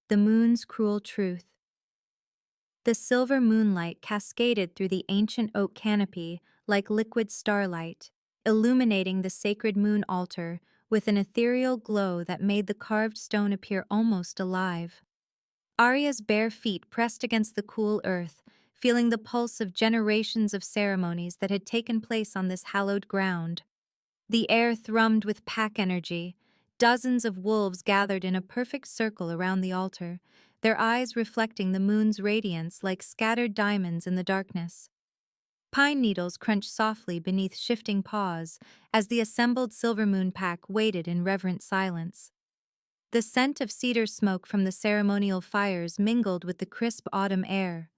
The Moon's Cruel Truth. The silver moonlight cascaded through the ancient oak canopy like liquid starlight, illuminating the sacred moon altar with an ethereal glow that made the carved stone appear almost alive. Arya's bare feet pressed against the cool earth, feeling the pulse of generations of ceremonies that had taken place on this hallowed ground. The air thrummed with pack energy. Dozens of wolves gathered in a perfect circle around the altar, their eyes reflecting the moon's radiance like scattered diamonds in the darkness. Pine needles crunched softly beneath shifting paws as the assembled silver moon pack waited in reverent silence. The scent of cedar smoke from the ceremonial fires mingled with the crisp autumn air,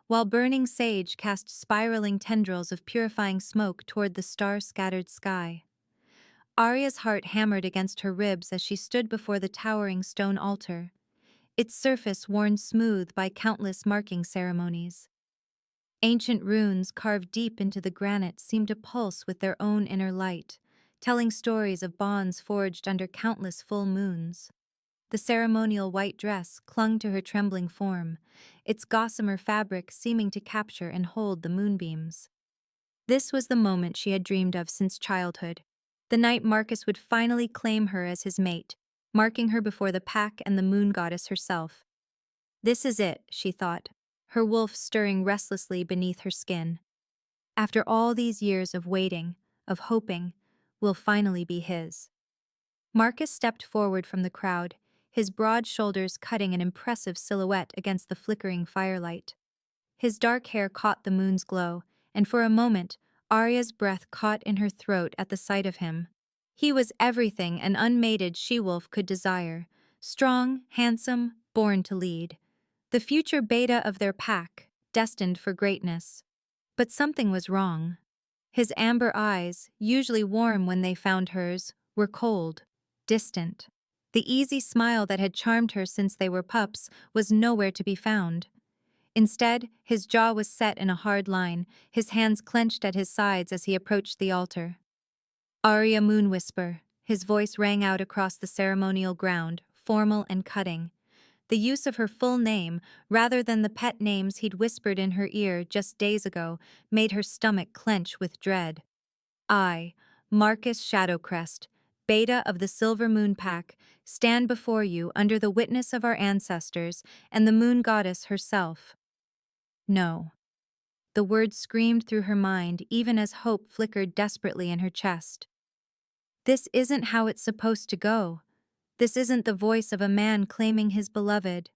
while burning sage cast spiraling tendrils of purifying smoke toward the star-scattered sky. Arya's heart hammered against her ribs as she stood before the towering stone altar, its surface worn smooth by countless marking ceremonies. Ancient runes carved deep into the granite seemed to pulse with their own inner light, telling stories of bonds forged under countless full moons. The ceremonial white dress clung to her trembling form, its gossamer fabric seeming to capture and hold the moonbeams. This was the moment she had dreamed of since childhood, the night Marcus would finally claim her as his mate, marking her before the pack and the moon goddess herself. This is it, she thought, her wolf stirring restlessly beneath her skin. After all these years of waiting, of hoping, will finally be his. Marcus stepped forward from the crowd, his broad shoulders cutting an impressive silhouette against the flickering firelight. His dark hair caught the moon's glow, and for a moment, Arya's breath caught in her throat at the sight of him. He was everything an unmated she-wolf could desire, strong, handsome, born to lead. The future beta of their pack, destined for greatness. But something was wrong. His amber eyes, usually warm when they found hers, were cold, distant. The easy smile that had charmed her since they were pups was nowhere to be found. Instead, his jaw was set in a hard line, his hands clenched at his sides as he approached the altar. Arya Moonwhisper, his voice rang out across the ceremonial ground, formal and cutting. The use of her full name, rather than the pet names he'd whispered in her ear just days ago, made her stomach clench with dread. I, Marcus Shadowcrest, Beta of the Silver Moon Pack, stand before you under the witness of our ancestors and the moon goddess herself. No. The words screamed through her mind even as hope flickered desperately in her chest. This isn't how it's supposed to go. This isn't the voice of a man claiming his beloved.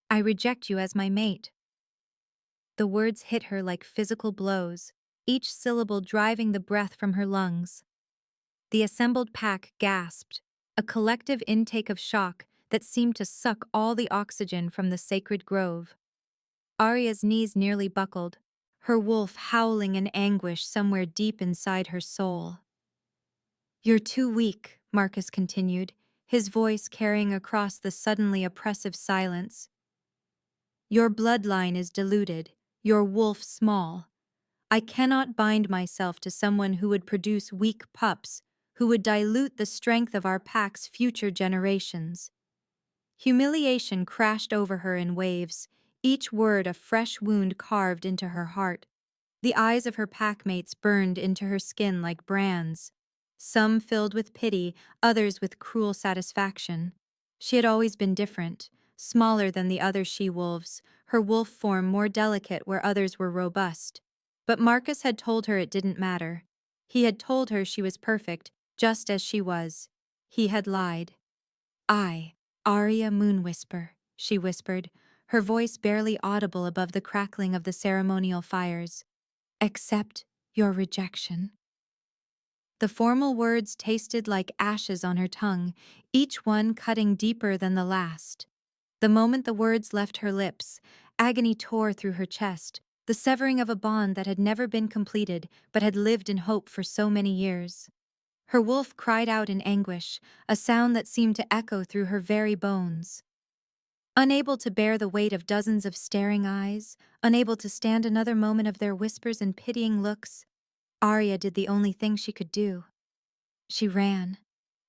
I reject you as my mate. The words hit her like physical blows, each syllable driving the breath from her lungs. The assembled pack gasped, a collective intake of shock that seemed to suck all the oxygen from the sacred grove. Arya's knees nearly buckled, her wolf howling in anguish somewhere deep inside her soul. You're too weak, Marcus continued, his voice carrying across the suddenly oppressive silence. Your bloodline is diluted, your wolf small. I cannot bind myself to someone who would produce weak pups, who would dilute the strength of our pack's future generations. Humiliation crashed over her in waves, each word a fresh wound carved into her heart. The eyes of her packmates burned into her skin like brands, some filled with pity, others with cruel satisfaction. She had always been different, smaller than the other she-wolves, her wolf form more delicate where others were robust. But Marcus had told her it didn't matter. He had told her she was perfect, just as she was. He had lied. I, Arya Moonwhisper, she whispered, her voice barely audible above the crackling of the ceremonial fires. Accept your rejection. The formal words tasted like ashes on her tongue, each one cutting deeper than the last. The moment the words left her lips, agony tore through her chest, the severing of a bond that had never been completed but had lived in hope for so many years. Her wolf cried out in anguish, a sound that seemed to echo through her very bones. Unable to bear the weight of dozens of staring eyes, unable to stand another moment of their whispers and pitying looks, Arya did the only thing she could do. She ran.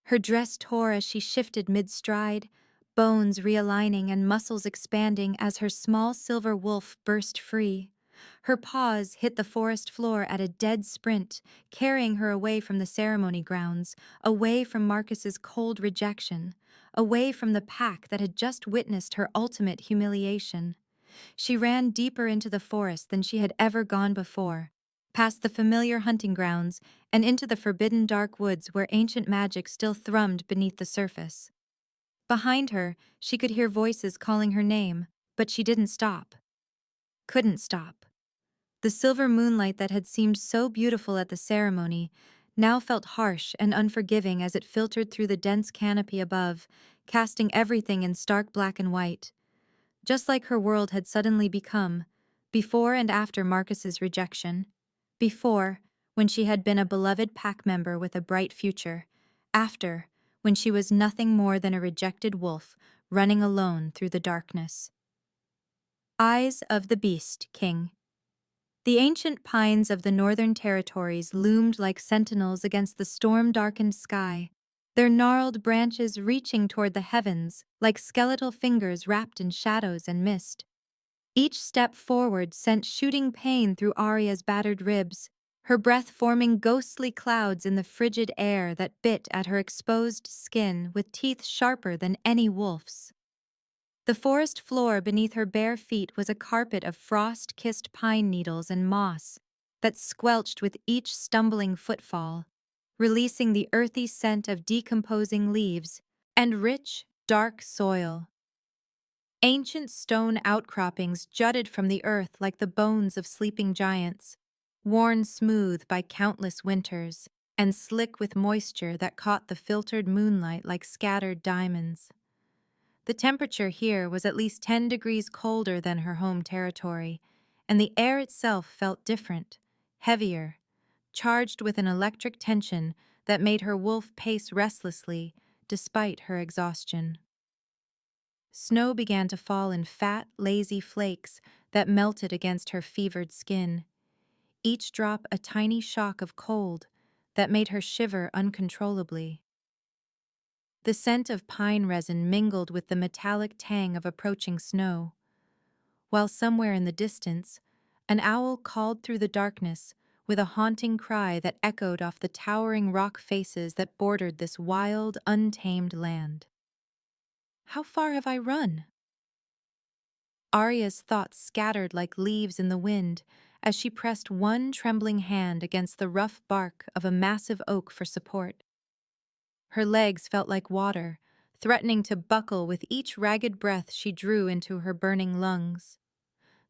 Her dress tore as she shifted mid-stride, bones realigning and muscles expanding as her small silver wolf burst free. Her paws hit the forest floor at a dead sprint, carrying her away from the ceremony grounds, away from Marcus's cold rejection, away from the pack that had just witnessed her ultimate humiliation. She ran deeper into the forest than she had ever gone before, past the familiar hunting grounds and into the forbidden dark woods where ancient magic still thrummed beneath the surface. Behind her, she could hear voices calling her name, but she didn't stop. Couldn't stop. The silver moonlight that had seemed so beautiful at the ceremony now felt harsh and unforgiving as it filtered through the dense canopy above, casting everything in stark black and white, just like her world had suddenly become, before and after Marcus's rejection. Before, when she had been a beloved pack member with a bright future. After, when she was nothing more than a rejected wolf running alone through the darkness. Eyes of the Beast King. The ancient pines of the Northern Territories loomed like sentinels against the storm-darkened sky, their gnarled branches reaching toward the heavens like skeletal fingers wrapped in shadows and mist. Each step forward sent shooting pain through Arya's battered ribs, her breath forming ghostly clouds in the frigid air that bit at her exposed skin with teeth sharper than any wolf's. The forest floor beneath her bare feet was a carpet of frost-kissed pine needles and moss that squelched with each stumbling footfall, releasing the earthy scent of decomposing leaves and rich, dark soil. Ancient stone outcroppings jutted from the earth like the bones of sleeping giants, worn smooth by countless winters and slick with moisture that caught the filtered moonlight like scattered diamonds. The temperature here was at least 10 degrees colder than her home territory, and the air itself felt different, heavier, charged with an electric tension that made her wolf pace restlessly despite her exhaustion. Snow began to fall in fat, lazy flakes that melted against her fevered skin, each drop a tiny shock of cold that made her shiver uncontrollably. The scent of pine resin mingled with the metallic tang of approaching snow, while somewhere in the distance, an owl called through the darkness with a haunting cry that echoed off the towering rock faces that bordered this wild, untamed land. How far have I run? Arya's thoughts scattered like leaves in the wind as she pressed one trembling hand against the rough bark of a massive oak for support. Her legs felt like water, threatening to buckle with each ragged breath she drew into her burning lungs.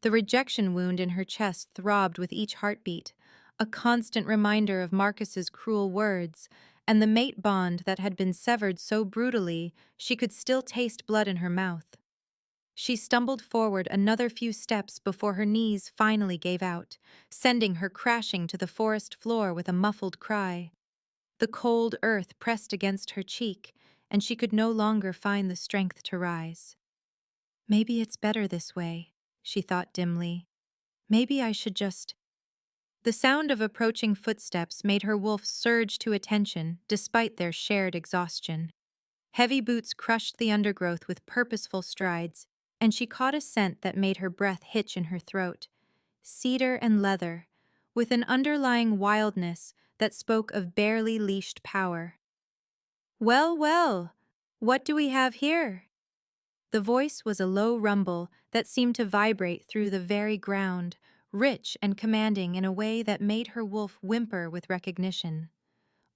The rejection wound in her chest throbbed with each heartbeat, a constant reminder of Marcus's cruel words and the mate bond that had been severed so brutally she could still taste blood in her mouth. She stumbled forward another few steps before her knees finally gave out, sending her crashing to the forest floor with a muffled cry. The cold earth pressed against her cheek, and she could no longer find the strength to rise. Maybe it's better this way, she thought dimly. Maybe I should just... The sound of approaching footsteps made her wolf surge to attention despite their shared exhaustion. Heavy boots crushed the undergrowth with purposeful strides, and she caught a scent that made her breath hitch in her throat. Cedar and leather, with an underlying wildness that spoke of barely leashed power. "Well, well, what do we have here?" The voice was a low rumble that seemed to vibrate through the very ground, rich and commanding in a way that made her wolf whimper with recognition.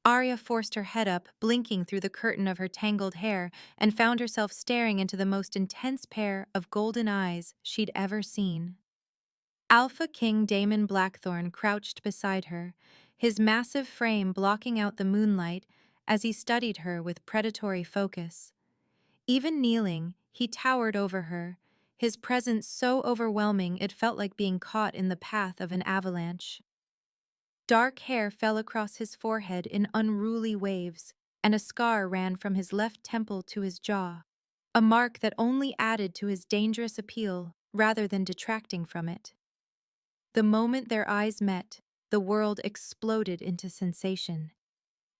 Arya forced her head up, blinking through the curtain of her tangled hair, and found herself staring into the most intense pair of golden eyes she'd ever seen. Alpha King Daemon Blackthorn crouched beside her, his massive frame blocking out the moonlight as he studied her with predatory focus. Even kneeling, he towered over her, his presence so overwhelming it felt like being caught in the path of an avalanche. Dark hair fell across his forehead in unruly waves, and a scar ran from his left temple to his jaw, a mark that only added to his dangerous appeal rather than detracting from it. The moment their eyes met, the world exploded into sensation.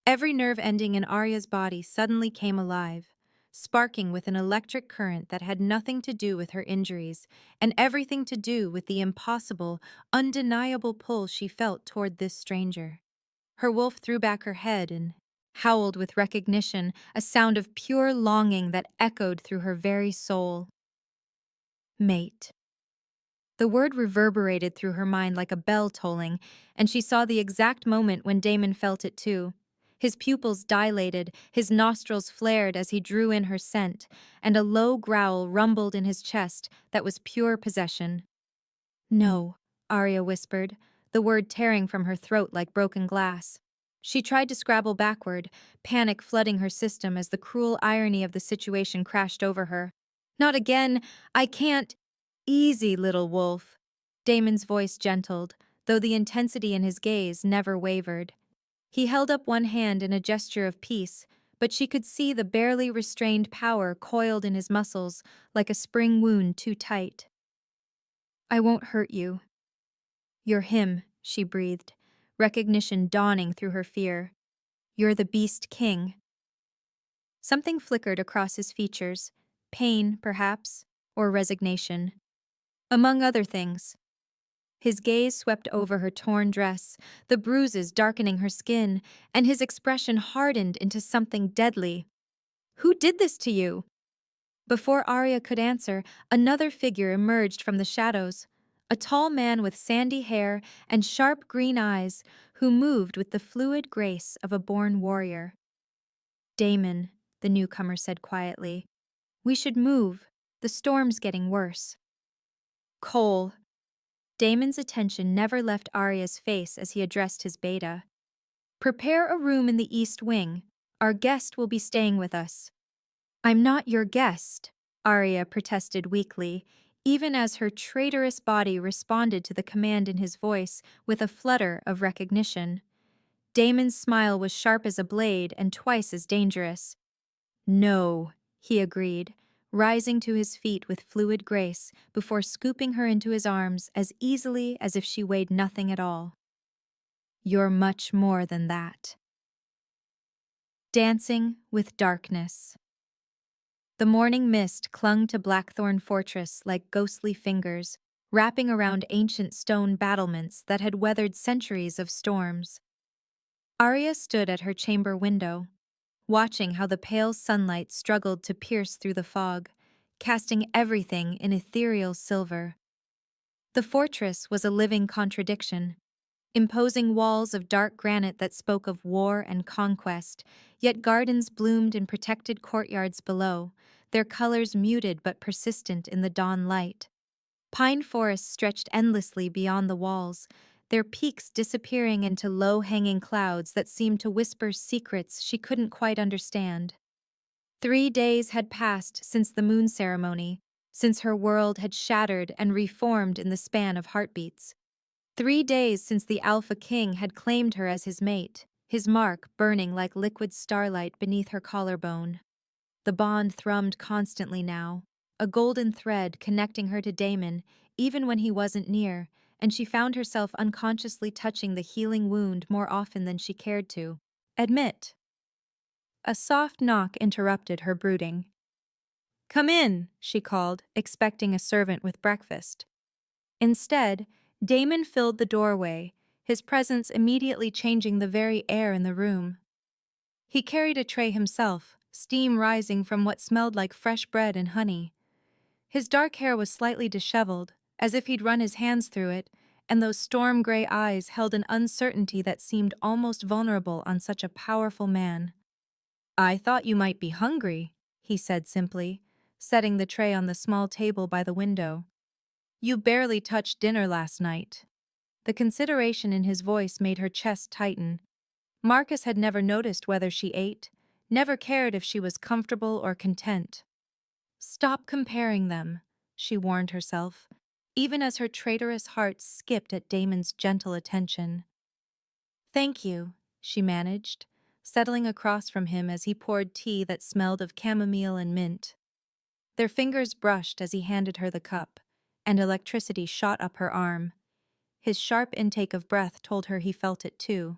Every nerve ending in Arya's body suddenly came alive, sparking with an electric current that had nothing to do with her injuries and everything to do with the impossible, undeniable pull she felt toward this stranger. Her wolf threw back her head and howled with recognition, a sound of pure longing that echoed through her very soul. Mate. The word reverberated through her mind like a bell tolling, and she saw the exact moment when Damon felt it too. His pupils dilated, his nostrils flared as he drew in her scent, and a low growl rumbled in his chest that was pure possession. No, Arya whispered, the word tearing from her throat like broken glass. She tried to scrabble backward, panic flooding her system as the cruel irony of the situation crashed over her. Not again! I can't! Easy, little wolf. Damon's voice gentled, though the intensity in his gaze never wavered. He held up one hand in a gesture of peace, but she could see the barely restrained power coiled in his muscles like a spring wound too tight. I won't hurt you. You're him, she breathed, recognition dawning through her fear. You're the Beast King. Something flickered across his features, pain, perhaps, or resignation. Among other things. His gaze swept over her torn dress, the bruises darkening her skin, and his expression hardened into something deadly. Who did this to you? Before Arya could answer, another figure emerged from the shadows, a tall man with sandy hair and sharp green eyes who moved with the fluid grace of a born warrior. Damon, the newcomer said quietly, we should move. The storm's getting worse. Cole. Damon's attention never left Arya's face as he addressed his beta. Prepare a room in the East Wing. Our guest will be staying with us. I'm not your guest, Arya protested weakly, even as her traitorous body responded to the command in his voice with a flutter of recognition. Damon's smile was sharp as a blade and twice as dangerous. No, he agreed, rising to his feet with fluid grace before scooping her into his arms as easily as if she weighed nothing at all. You're much more than that. Dancing with darkness. The morning mist clung to Blackthorn Fortress like ghostly fingers, wrapping around ancient stone battlements that had weathered centuries of storms. Arya stood at her chamber window, watching how the pale sunlight struggled to pierce through the fog, casting everything in ethereal silver. The fortress was a living contradiction, imposing walls of dark granite that spoke of war and conquest, yet gardens bloomed in protected courtyards below, their colors muted but persistent in the dawn light. Pine forests stretched endlessly beyond the walls, their peaks disappearing into low-hanging clouds that seemed to whisper secrets she couldn't quite understand. 3 days had passed since the moon ceremony, since her world had shattered and reformed in the span of heartbeats. 3 days since the Alpha King had claimed her as his mate, his mark burning like liquid starlight beneath her collarbone. The bond thrummed constantly now, a golden thread connecting her to Damon even when he wasn't near, and she found herself unconsciously touching the healing wound more often than she cared to admit. A soft knock interrupted her brooding. Come in, she called, expecting a servant with breakfast. Instead, Damon filled the doorway, his presence immediately changing the very air in the room. He carried a tray himself, steam rising from what smelled like fresh bread and honey. His dark hair was slightly disheveled, as if he'd run his hands through it, and those storm-gray eyes held an uncertainty that seemed almost vulnerable on such a powerful man. I thought you might be hungry, he said simply, setting the tray on the small table by the window. You barely touched dinner last night. The consideration in his voice made her chest tighten. Marcus had never noticed whether she ate, never cared if she was comfortable or content. Stop comparing them, she warned herself, even as her traitorous heart skipped at Damon's gentle attention. Thank you, she managed, settling across from him as he poured tea that smelled of chamomile and mint. Their fingers brushed as he handed her the cup, and electricity shot up her arm. His sharp intake of breath told her he felt it too.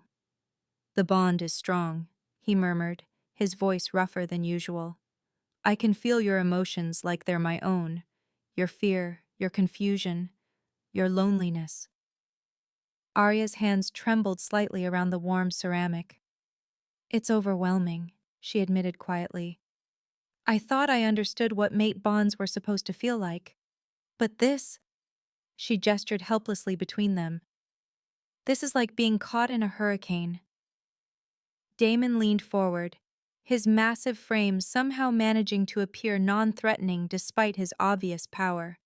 The bond is strong, he murmured, his voice rougher than usual. I can feel your emotions like they're my own. Your fear, your confusion, your loneliness. Arya's hands trembled slightly around the warm ceramic. It's overwhelming, she admitted quietly. I thought I understood what mate bonds were supposed to feel like. But this, she gestured helplessly between them. This is like being caught in a hurricane. Damon leaned forward, his massive frame somehow managing to appear non-threatening despite his obvious power.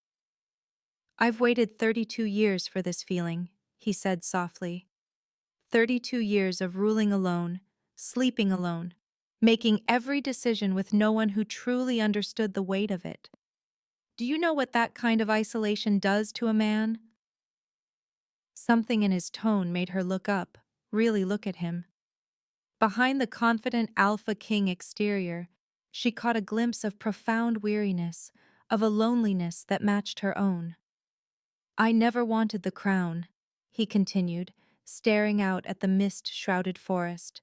I've waited 32 years for this feeling, he said softly. 32 years of ruling alone, sleeping alone, making every decision with no one who truly understood the weight of it. Do you know what that kind of isolation does to a man? Something in his tone made her look up, really look at him. Behind the confident alpha king exterior, she caught a glimpse of profound weariness, of a loneliness that matched her own. I never wanted the crown, he continued, staring out at the mist-shrouded forest.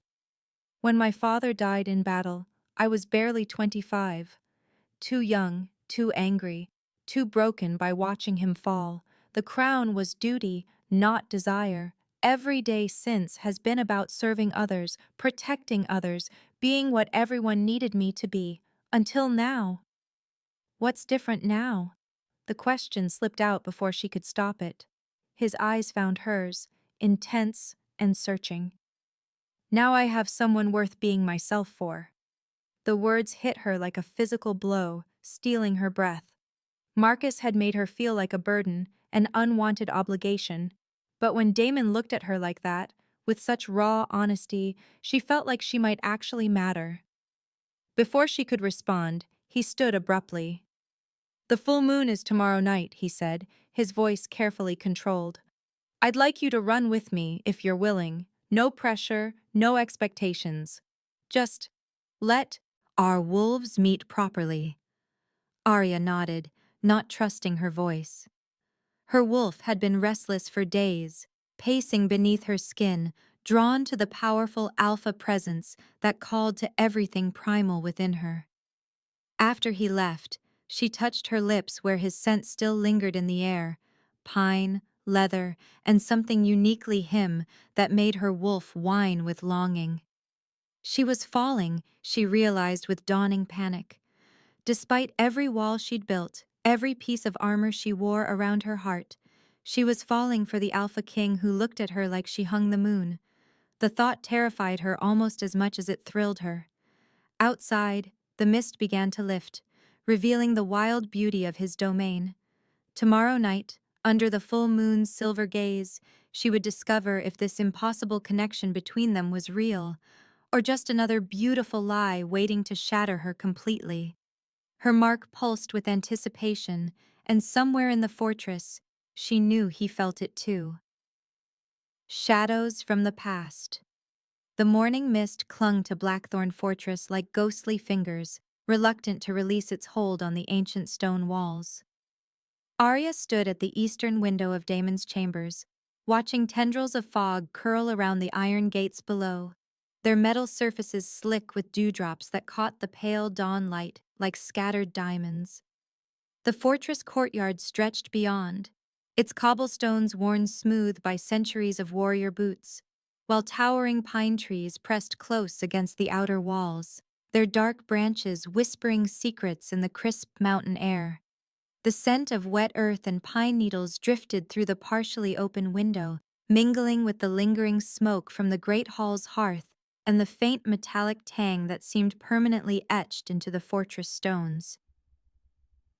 When my father died in battle, I was barely 25. Too young, too angry, too broken by watching him fall. The crown was duty, not desire. Every day since has been about serving others, protecting others, being what everyone needed me to be. Until now. What's different now? The question slipped out before she could stop it. His eyes found hers, intense and searching. Now I have someone worth being myself for. The words hit her like a physical blow, stealing her breath. Marcus had made her feel like a burden, an unwanted obligation. But when Damon looked at her like that, with such raw honesty, she felt like she might actually matter. Before she could respond, he stood abruptly. The full moon is tomorrow night, he said, his voice carefully controlled. I'd like you to run with me if you're willing. No pressure, no expectations. Just let our wolves meet properly. Arya nodded, not trusting her voice. Her wolf had been restless for days, pacing beneath her skin, drawn to the powerful alpha presence that called to everything primal within her. After he left, she touched her lips where his scent still lingered in the air, pine, leather, and something uniquely him that made her wolf whine with longing. She was falling, she realized with dawning panic. Despite every wall she'd built, every piece of armor she wore around her heart, she was falling for the Alpha King who looked at her like she hung the moon. The thought terrified her almost as much as it thrilled her. Outside, the mist began to lift, revealing the wild beauty of his domain. Tomorrow night, under the full moon's silver gaze, she would discover if this impossible connection between them was real, or just another beautiful lie waiting to shatter her completely. Her mark pulsed with anticipation, and somewhere in the fortress, she knew he felt it too. Shadows from the past. The morning mist clung to Blackthorn Fortress like ghostly fingers, reluctant to release its hold on the ancient stone walls. Arya stood at the eastern window of Damon's chambers, watching tendrils of fog curl around the iron gates below, their metal surfaces slick with dewdrops that caught the pale dawn light like scattered diamonds. The fortress courtyard stretched beyond, its cobblestones worn smooth by centuries of warrior boots, while towering pine trees pressed close against the outer walls, their dark branches whispering secrets in the crisp mountain air. The scent of wet earth and pine needles drifted through the partially open window, mingling with the lingering smoke from the great hall's hearth and the faint metallic tang that seemed permanently etched into the fortress stones.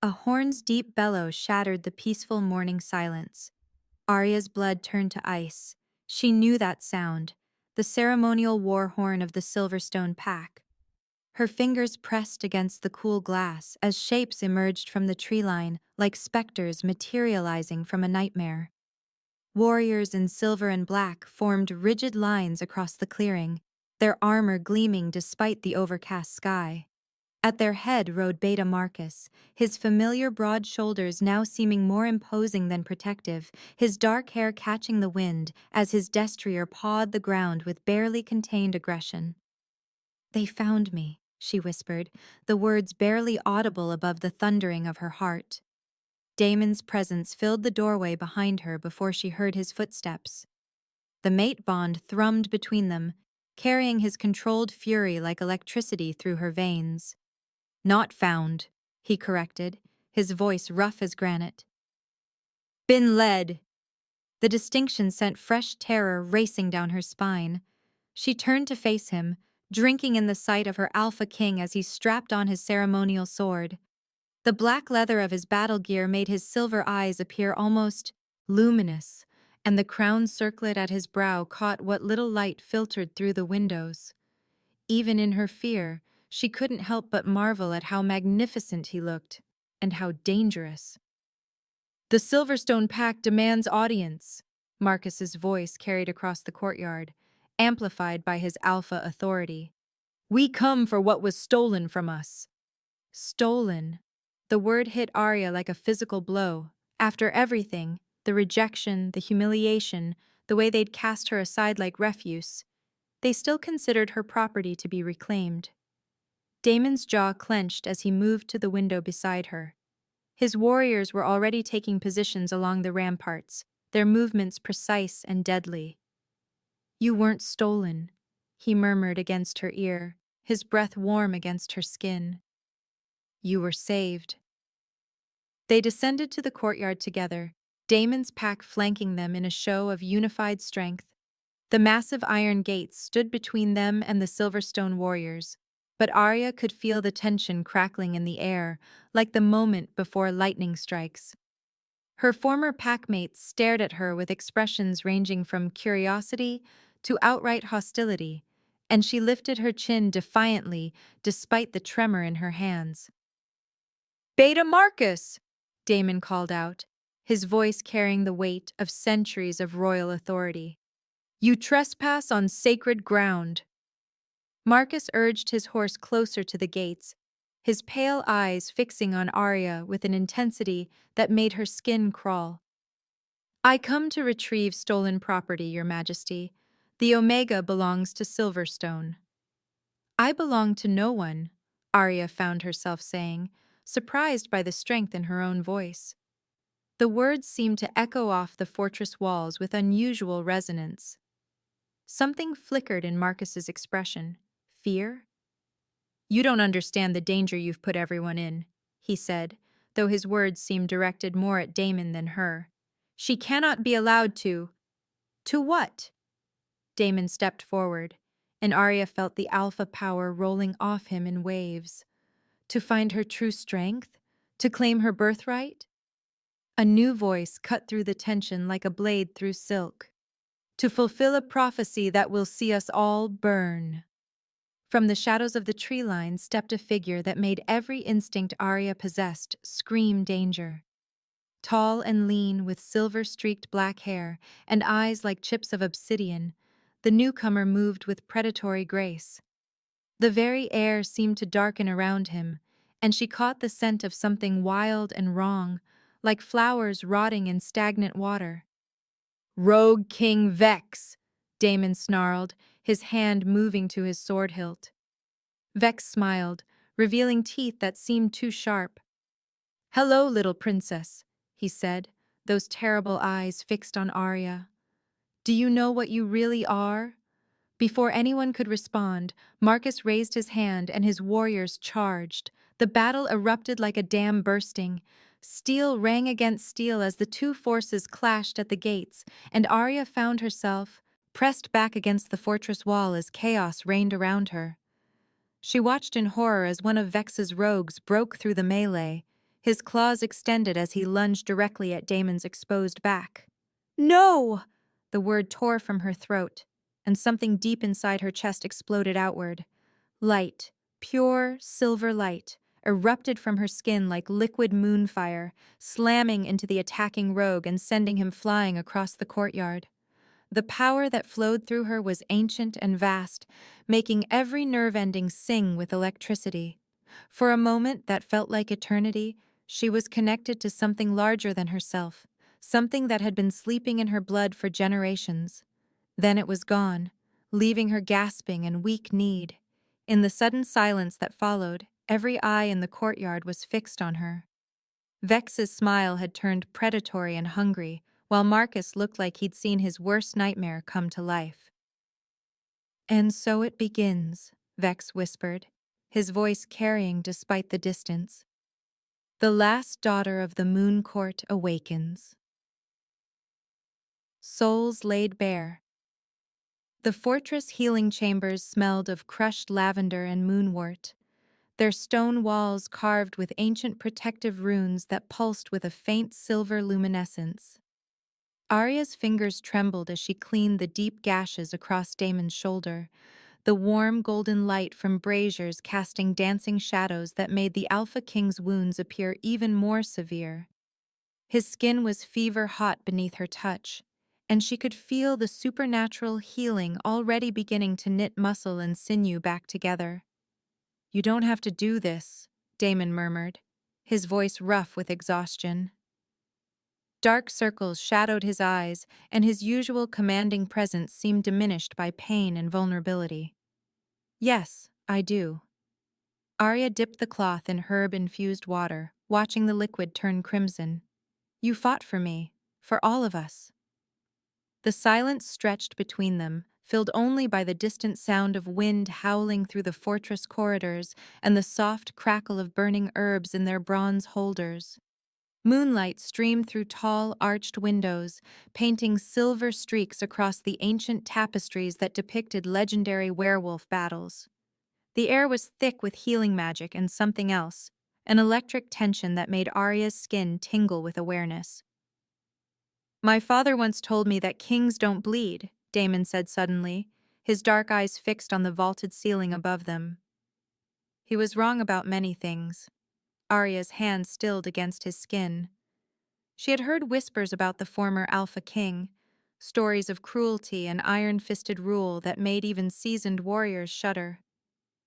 A horn's deep bellow shattered the peaceful morning silence. Arya's blood turned to ice. She knew that sound, the ceremonial war horn of the Silverstone Pack. Her fingers pressed against the cool glass as shapes emerged from the tree line like specters materializing from a nightmare. Warriors in silver and black formed rigid lines across the clearing, their armor gleaming despite the overcast sky. At their head rode Beta Marcus, his familiar broad shoulders now seeming more imposing than protective, his dark hair catching the wind as his destrier pawed the ground with barely contained aggression. They found me, she whispered, the words barely audible above the thundering of her heart. Damon's presence filled the doorway behind her before she heard his footsteps. The mate bond thrummed between them, carrying his controlled fury like electricity through her veins. Not found, he corrected, his voice rough as granite. Been led. The distinction sent fresh terror racing down her spine. She turned to face him, drinking in the sight of her alpha king as he strapped on his ceremonial sword. The black leather of his battle gear made his silver eyes appear almost luminous, and the crown circlet at his brow caught what little light filtered through the windows. Even in her fear, she couldn't help but marvel at how magnificent he looked, and how dangerous. The Silverstone Pact demands audience, Marcus's voice carried across the courtyard, amplified by his alpha authority. We come for what was stolen from us. Stolen. The word hit Arya like a physical blow. After everything, the rejection, the humiliation, the way they'd cast her aside like refuse, they still considered her property to be reclaimed. Damon's jaw clenched as he moved to the window beside her. His warriors were already taking positions along the ramparts, their movements precise and deadly. You weren't stolen, he murmured against her ear, his breath warm against her skin. You were saved. They descended to the courtyard together, Damon's pack flanking them in a show of unified strength. The massive iron gates stood between them and the Silverstone warriors, but Arya could feel the tension crackling in the air, like the moment before lightning strikes. Her former packmates stared at her with expressions ranging from curiosity to outright hostility, and she lifted her chin defiantly despite the tremor in her hands. Beta Marcus! Damon called out, his voice carrying the weight of centuries of royal authority. You trespass on sacred ground. Marcus urged his horse closer to the gates, his pale eyes fixing on Arya with an intensity that made her skin crawl. I come to retrieve stolen property, Your Majesty. The Omega belongs to Silverstone. I belong to no one, Arya found herself saying, surprised by the strength in her own voice. The words seemed to echo off the fortress walls with unusual resonance. Something flickered in Marcus's expression. Fear? You don't understand the danger you've put everyone in, he said, though his words seemed directed more at Damon than her. She cannot be allowed to. To what? Damon stepped forward, and Arya felt the alpha power rolling off him in waves. To find her true strength? To claim her birthright? A new voice cut through the tension like a blade through silk. To fulfill a prophecy that will see us all burn. From the shadows of the tree line stepped a figure that made every instinct Arya possessed scream danger. Tall and lean, with silver-streaked black hair and eyes like chips of obsidian, the newcomer moved with predatory grace. The very air seemed to darken around him, and she caught the scent of something wild and wrong, like flowers rotting in stagnant water. Rogue King Vex, Damon snarled, his hand moving to his sword hilt. Vex smiled, revealing teeth that seemed too sharp. Hello, little princess, he said, those terrible eyes fixed on Arya. Do you know what you really are? Before anyone could respond, Marcus raised his hand and his warriors charged. The battle erupted like a dam bursting. Steel rang against steel as the two forces clashed at the gates, and Arya found herself pressed back against the fortress wall as chaos reigned around her. She watched in horror as one of Vex's rogues broke through the melee, his claws extended as he lunged directly at Damon's exposed back. No! The word tore from her throat, and something deep inside her chest exploded outward. Light, pure silver light, erupted from her skin like liquid moonfire, slamming into the attacking rogue and sending him flying across the courtyard. The power that flowed through her was ancient and vast, making every nerve ending sing with electricity. For a moment that felt like eternity, she was connected to something larger than herself, something that had been sleeping in her blood for generations. Then it was gone, leaving her gasping and weak-kneed. In the sudden silence that followed, every eye in the courtyard was fixed on her. Vex's smile had turned predatory and hungry, while Marcus looked like he'd seen his worst nightmare come to life. "And so it begins," Vex whispered, his voice carrying despite the distance. "The last daughter of the Moon Court awakens." Souls laid bare. The fortress healing chambers smelled of crushed lavender and moonwort, their stone walls carved with ancient protective runes that pulsed with a faint silver luminescence. Arya's fingers trembled as she cleaned the deep gashes across Damon's shoulder, the warm golden light from braziers casting dancing shadows that made the Alpha King's wounds appear even more severe. His skin was fever-hot beneath her touch, and she could feel the supernatural healing already beginning to knit muscle and sinew back together. "You don't have to do this," Damon murmured, his voice rough with exhaustion. Dark circles shadowed his eyes, and his usual commanding presence seemed diminished by pain and vulnerability. "Yes, I do." Arya dipped the cloth in herb-infused water, watching the liquid turn crimson. "You fought for me, for all of us." The silence stretched between them, filled only by the distant sound of wind howling through the fortress corridors and the soft crackle of burning herbs in their bronze holders. Moonlight streamed through tall, arched windows, painting silver streaks across the ancient tapestries that depicted legendary werewolf battles. The air was thick with healing magic and something else, an electric tension that made Arya's skin tingle with awareness. "My father once told me that kings don't bleed," Damon said suddenly, his dark eyes fixed on the vaulted ceiling above them. He was wrong about many things. Arya's hand stilled against his skin. She had heard whispers about the former Alpha King, stories of cruelty and iron-fisted rule that made even seasoned warriors shudder.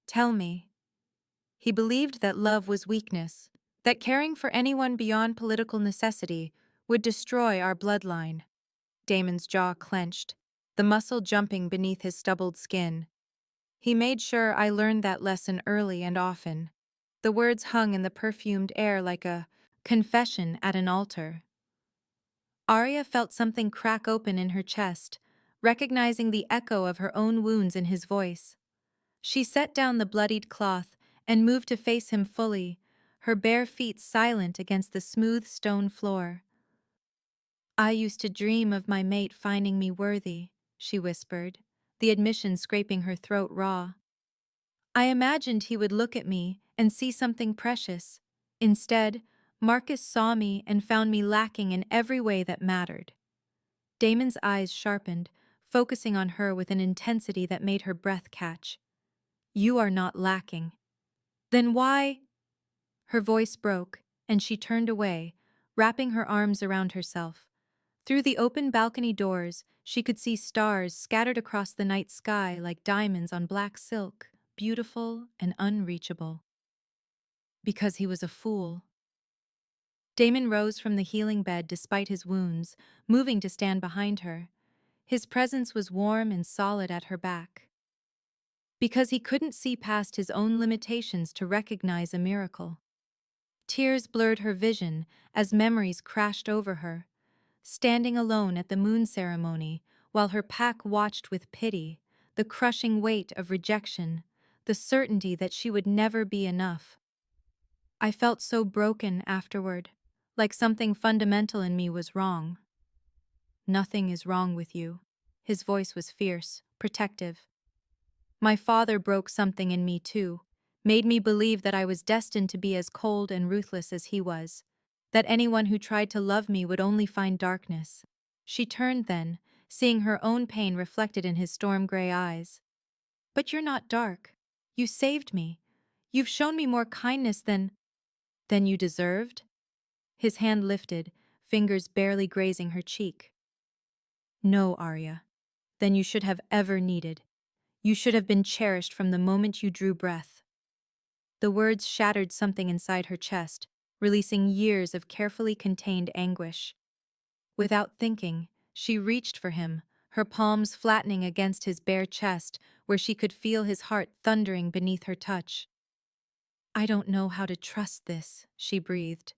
"Tell me." He believed that love was weakness, that caring for anyone beyond political necessity would destroy our bloodline. Damon's jaw clenched, the muscle jumping beneath his stubbled skin. "He made sure I learned that lesson early and often." The words hung in the perfumed air like a confession at an altar. Arya felt something crack open in her chest, recognizing the echo of her own wounds in his voice. She set down the bloodied cloth and moved to face him fully, her bare feet silent against the smooth stone floor. "I used to dream of my mate finding me worthy," she whispered, the admission scraping her throat raw. "I imagined he would look at me and see something precious. Instead, Marcus saw me and found me lacking in every way that mattered." Damon's eyes sharpened, focusing on her with an intensity that made her breath catch. "You are not lacking." "Then why—" Her voice broke, and she turned away, wrapping her arms around herself. Through the open balcony doors, she could see stars scattered across the night sky like diamonds on black silk, beautiful and unreachable. "Because he was a fool." Damon rose from the healing bed despite his wounds, moving to stand behind her. His presence was warm and solid at her back. "Because he couldn't see past his own limitations to recognize a miracle." Tears blurred her vision as memories crashed over her. Standing alone at the moon ceremony, while her pack watched with pity, the crushing weight of rejection, the certainty that she would never be enough. "I felt so broken afterward, like something fundamental in me was wrong." "Nothing is wrong with you." His voice was fierce, protective. "My father broke something in me too, made me believe that I was destined to be as cold and ruthless as he was, that anyone who tried to love me would only find darkness." She turned then, seeing her own pain reflected in his storm-gray eyes. "But you're not dark. You saved me. You've shown me more kindness than you deserved." His hand lifted, fingers barely grazing her cheek. "No, Arya. Than you should have ever needed. You should have been cherished from the moment you drew breath." The words shattered something inside her chest, releasing years of carefully contained anguish. Without thinking, she reached for him, her palms flattening against his bare chest where she could feel his heart thundering beneath her touch. "I don't know how to trust this," she breathed.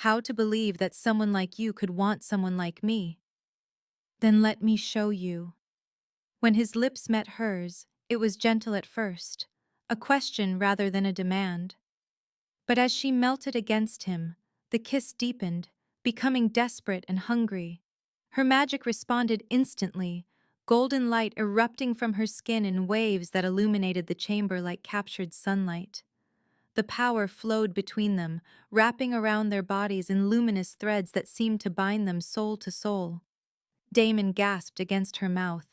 "How to believe that someone like you could want someone like me?" "Then let me show you." When his lips met hers, it was gentle at first, a question rather than a demand. But as she melted against him, the kiss deepened, becoming desperate and hungry. Her magic responded instantly, golden light erupting from her skin in waves that illuminated the chamber like captured sunlight. The power flowed between them, wrapping around their bodies in luminous threads that seemed to bind them soul to soul. Damon gasped against her mouth,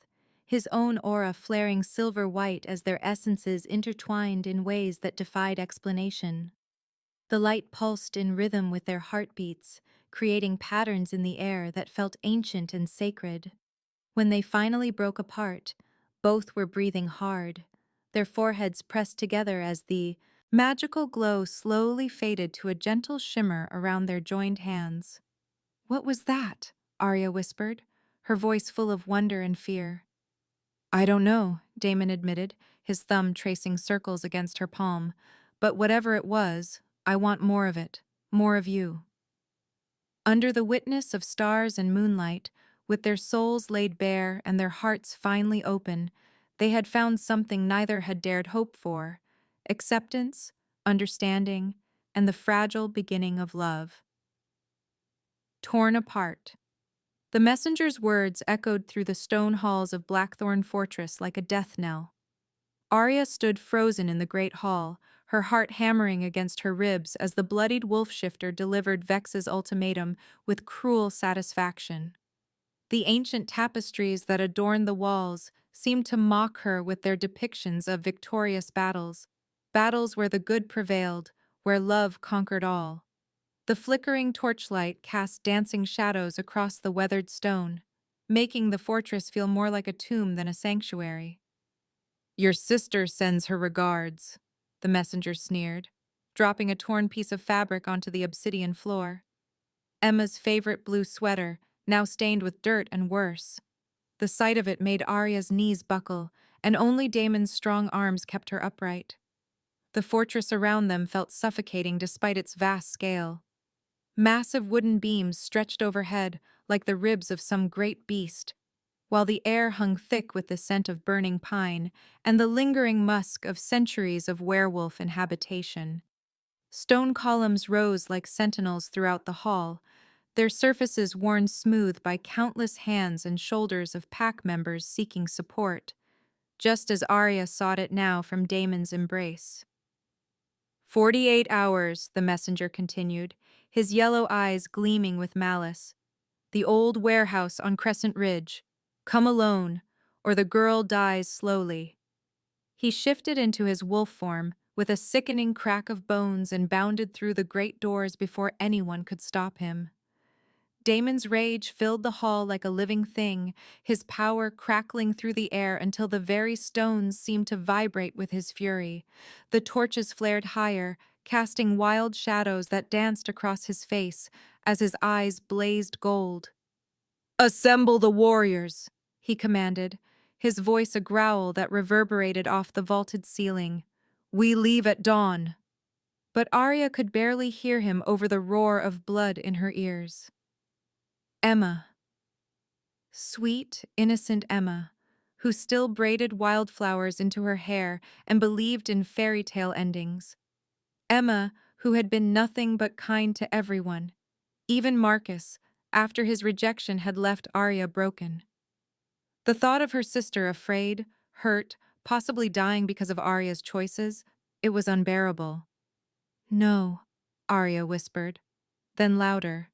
his own aura flaring silver white as their essences intertwined in ways that defied explanation. The light pulsed in rhythm with their heartbeats, creating patterns in the air that felt ancient and sacred. When they finally broke apart, both were breathing hard, their foreheads pressed together as the magical glow slowly faded to a gentle shimmer around their joined hands. "What was that?" Arya whispered, her voice full of wonder and fear. "I don't know," Damon admitted, his thumb tracing circles against her palm. "But whatever it was, I want more of it, more of you." Under the witness of stars and moonlight, with their souls laid bare and their hearts finely open, they had found something neither had dared hope for: acceptance, understanding, and the fragile beginning of love. Torn apart. The messenger's words echoed through the stone halls of Blackthorn Fortress like a death knell. Arya stood frozen in the great hall, her heart hammering against her ribs as the bloodied wolf-shifter delivered Vex's ultimatum with cruel satisfaction. The ancient tapestries that adorned the walls seemed to mock her with their depictions of victorious battles, battles where the good prevailed, where love conquered all. The flickering torchlight cast dancing shadows across the weathered stone, making the fortress feel more like a tomb than a sanctuary. "Your sister sends her regards," the messenger sneered, dropping a torn piece of fabric onto the obsidian floor. Emma's favorite blue sweater, now stained with dirt and worse. The sight of it made Arya's knees buckle, and only Damon's strong arms kept her upright. The fortress around them felt suffocating despite its vast scale. Massive wooden beams stretched overhead like the ribs of some great beast, while the air hung thick with the scent of burning pine and the lingering musk of centuries of werewolf inhabitation. Stone columns rose like sentinels throughout the hall, their surfaces worn smooth by countless hands and shoulders of pack members seeking support, just as Arya sought it now from Damon's embrace. 48 hours, the messenger continued, his yellow eyes gleaming with malice. The old warehouse on Crescent Ridge. Come alone, or the girl dies slowly. He shifted into his wolf form with a sickening crack of bones and bounded through the great doors before anyone could stop him. Damon's rage filled the hall like a living thing, his power crackling through the air until the very stones seemed to vibrate with his fury. The torches flared higher, casting wild shadows that danced across his face as his eyes blazed gold. "Assemble the warriors," he commanded, his voice a growl that reverberated off the vaulted ceiling. "We leave at dawn." But Arya could barely hear him over the roar of blood in her ears. Emma. Sweet, innocent Emma, who still braided wildflowers into her hair and believed in fairy tale endings. Emma, who had been nothing but kind to everyone, even Marcus, after his rejection had left Arya broken. The thought of her sister afraid, hurt, possibly dying because of Arya's choices, it was unbearable. "No," Arya whispered, then louder.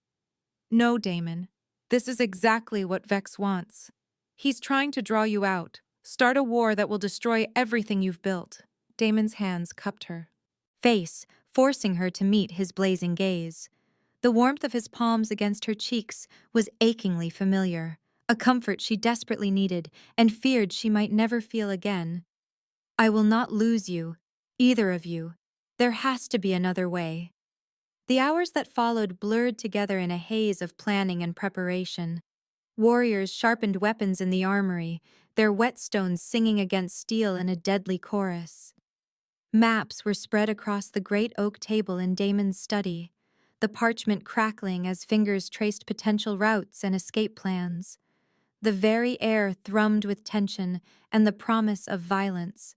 "No, Damon. This is exactly what Vex wants. He's trying to draw you out, start a war that will destroy everything you've built." Damon's hands cupped her face, forcing her to meet his blazing gaze. The warmth of his palms against her cheeks was achingly familiar, a comfort she desperately needed and feared she might never feel again. "I will not lose you, either of you. There has to be another way." The hours that followed blurred together in a haze of planning and preparation. Warriors sharpened weapons in the armory, their whetstones singing against steel in a deadly chorus. Maps were spread across the great oak table in Damon's study, the parchment crackling as fingers traced potential routes and escape plans. The very air thrummed with tension and the promise of violence.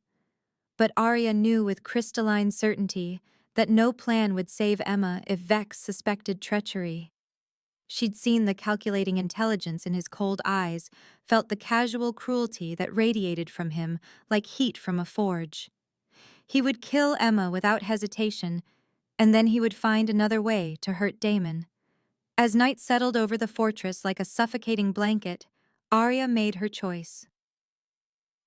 But Arya knew with crystalline certainty that no plan would save Emma if Vex suspected treachery. She'd seen the calculating intelligence in his cold eyes, felt the casual cruelty that radiated from him like heat from a forge. He would kill Emma without hesitation, and then he would find another way to hurt Damon. As night settled over the fortress like a suffocating blanket, Arya made her choice.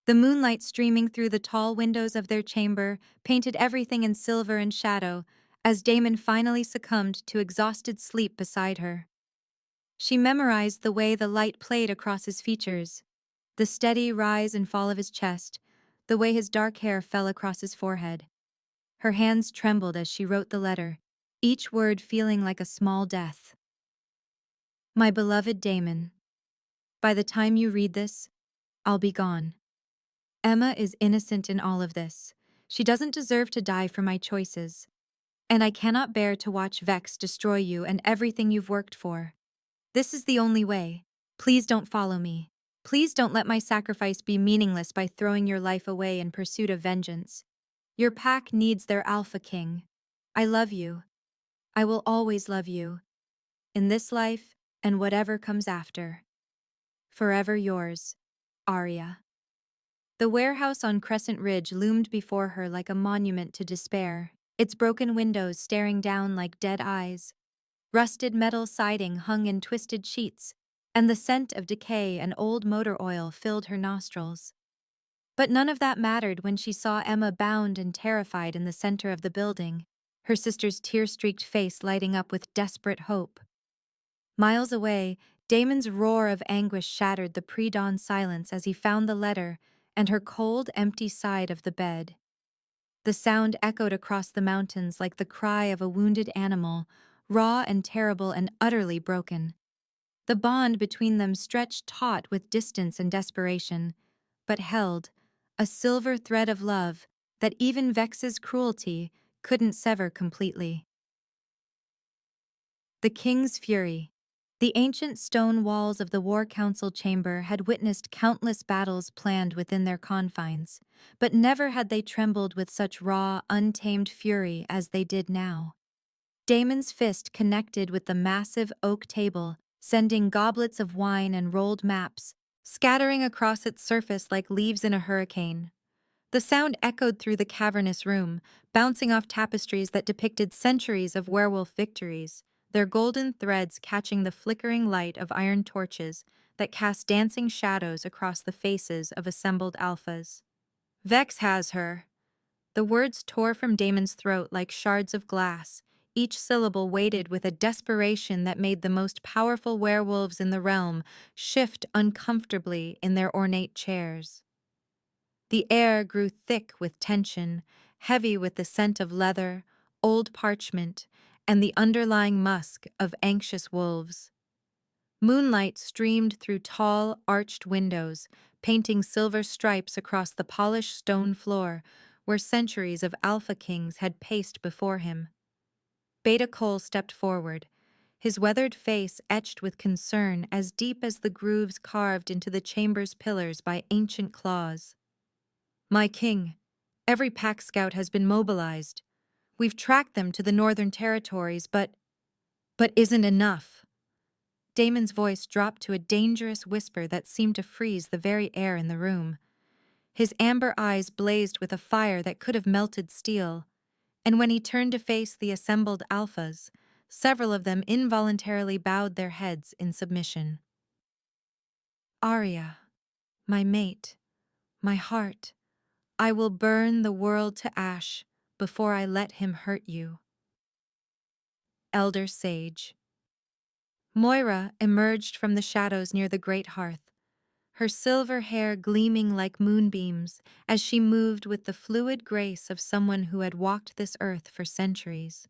The moonlight streaming through the tall windows of their chamber painted everything in silver and shadow as Damon finally succumbed to exhausted sleep beside her. She memorized the way the light played across his features, the steady rise and fall of his chest, the way his dark hair fell across his forehead. Her hands trembled as she wrote the letter, each word feeling like a small death. My beloved Damon, by the time you read this, I'll be gone. Emma is innocent in all of this. She doesn't deserve to die for my choices. And I cannot bear to watch Vex destroy you and everything you've worked for. This is the only way. Please don't follow me. Please don't let my sacrifice be meaningless by throwing your life away in pursuit of vengeance. Your pack needs their alpha king. I love you. I will always love you. In this life and whatever comes after. Forever yours, Arya. The warehouse on Crescent Ridge loomed before her like a monument to despair, its broken windows staring down like dead eyes. Rusted metal siding hung in twisted sheets, and the scent of decay and old motor oil filled her nostrils. But none of that mattered when she saw Emma bound and terrified in the center of the building, her sister's tear-streaked face lighting up with desperate hope. Miles away, Damon's roar of anguish shattered the pre-dawn silence as he found the letter and her cold, empty side of the bed. The sound echoed across the mountains like the cry of a wounded animal, raw and terrible and utterly broken. The bond between them stretched taut with distance and desperation, but held, a silver thread of love that even Vex's cruelty couldn't sever completely. The King's Fury. The ancient stone walls of the War Council chamber had witnessed countless battles planned within their confines, but never had they trembled with such raw, untamed fury as they did now. Damon's fist connected with the massive oak table, sending goblets of wine and rolled maps, scattering across its surface like leaves in a hurricane. The sound echoed through the cavernous room, bouncing off tapestries that depicted centuries of werewolf victories, their golden threads catching the flickering light of iron torches that cast dancing shadows across the faces of assembled alphas. Vex has her. The words tore from Damon's throat like shards of glass, each syllable weighted with a desperation that made the most powerful werewolves in the realm shift uncomfortably in their ornate chairs. The air grew thick with tension, heavy with the scent of leather, old parchment, and the underlying musk of anxious wolves. Moonlight streamed through tall, arched windows, painting silver stripes across the polished stone floor where centuries of alpha kings had paced before him. Beta Cole stepped forward, his weathered face etched with concern as deep as the grooves carved into the chamber's pillars by ancient claws. My king, every pack scout has been mobilized. We've tracked them to the Northern Territories, but isn't enough. Damon's voice dropped to a dangerous whisper that seemed to freeze the very air in the room. His amber eyes blazed with a fire that could have melted steel, and when he turned to face the assembled alphas, several of them involuntarily bowed their heads in submission. Arya, my mate, my heart, I will burn the world to ash before I let him hurt you. Elder Sage. Moira emerged from the shadows near the great hearth, her silver hair gleaming like moonbeams as she moved with the fluid grace of someone who had walked this earth for centuries.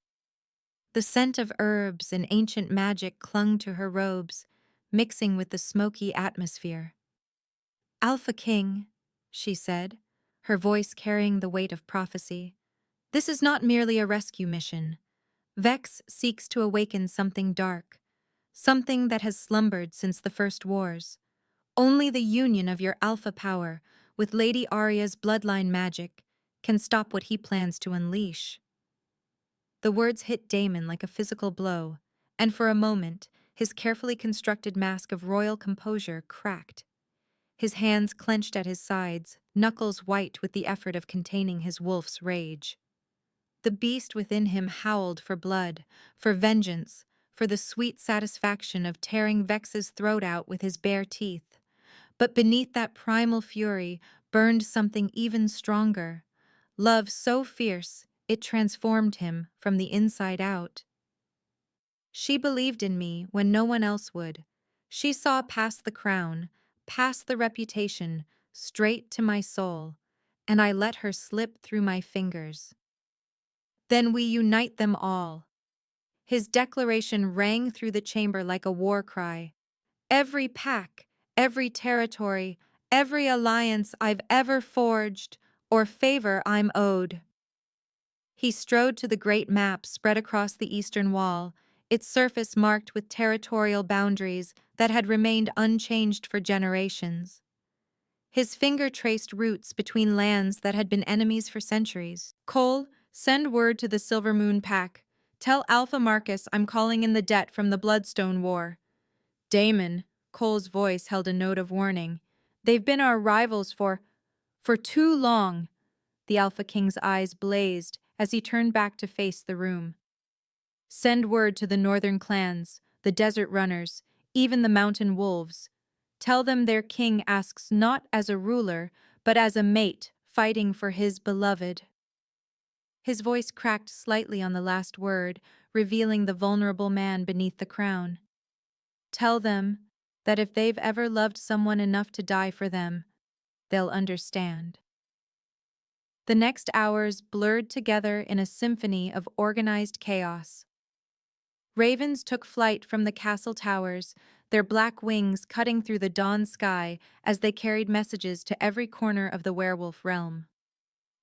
The scent of herbs and ancient magic clung to her robes, mixing with the smoky atmosphere. Alpha King, she said, her voice carrying the weight of prophecy. This is not merely a rescue mission. Vex seeks to awaken something dark, something that has slumbered since the first wars. Only the union of your alpha power with Lady Arya's bloodline magic can stop what he plans to unleash. The words hit Daemon like a physical blow, and for a moment, his carefully constructed mask of royal composure cracked. His hands clenched at his sides, knuckles white with the effort of containing his wolf's rage. The beast within him howled for blood, for vengeance, for the sweet satisfaction of tearing Vex's throat out with his bare teeth. But beneath that primal fury burned something even stronger. Love so fierce, it transformed him from the inside out. She believed in me when no one else would. She saw past the crown, past the reputation, straight to my soul, and I let her slip through my fingers. Then we unite them all. His declaration rang through the chamber like a war cry. Every pack, every territory, every alliance I've ever forged, or favor I'm owed. He strode to the great map spread across the eastern wall, its surface marked with territorial boundaries that had remained unchanged for generations. His finger traced routes between lands that had been enemies for centuries. Cole, send word to the Silver Moon Pack. Tell Alpha Marcus I'm calling in the debt from the Bloodstone War. Daemon, Cole's voice held a note of warning. They've been our rivals for too long. The Alpha King's eyes blazed as he turned back to face the room. Send word to the northern clans, the desert runners, even the mountain wolves. Tell them their king asks not as a ruler, but as a mate fighting for his beloved. His voice cracked slightly on the last word, revealing the vulnerable man beneath the crown. Tell them that if they've ever loved someone enough to die for them, they'll understand. The next hours blurred together in a symphony of organized chaos. Ravens took flight from the castle towers, their black wings cutting through the dawn sky as they carried messages to every corner of the werewolf realm.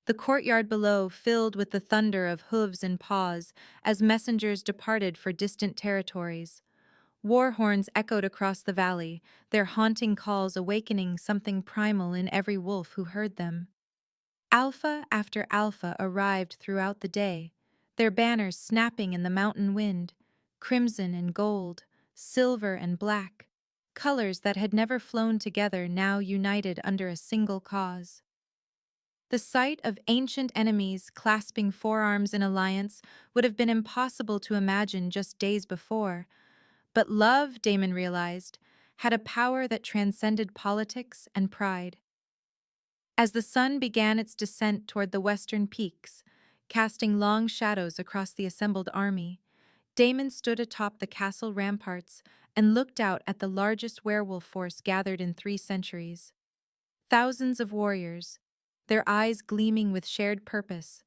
The courtyard below filled with the thunder of hooves and paws as messengers departed for distant territories. War horns echoed across the valley, their haunting calls awakening something primal in every wolf who heard them. Alpha after alpha arrived throughout the day, their banners snapping in the mountain wind, crimson and gold, silver and black, colors that had never flown together now united under a single cause. The sight of ancient enemies clasping forearms in alliance would have been impossible to imagine just days before, but love, Daemon realized, had a power that transcended politics and pride. As the sun began its descent toward the western peaks, casting long shadows across the assembled army, Daemon stood atop the castle ramparts and looked out at the largest werewolf force gathered in 3 centuries. Thousands of warriors, their eyes gleaming with shared purpose,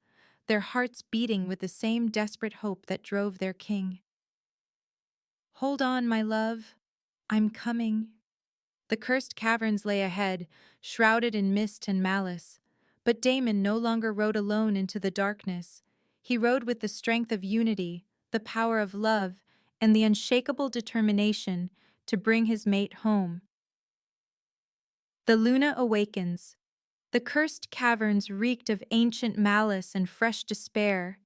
their hearts beating with the same desperate hope that drove their king. Hold on, my love. I'm coming. The cursed caverns lay ahead, shrouded in mist and malice. But Daemon no longer rode alone into the darkness. He rode with the strength of unity, the power of love, and the unshakable determination to bring his mate home. The Luna awakens. The cursed caverns reeked of ancient malice and fresh despair.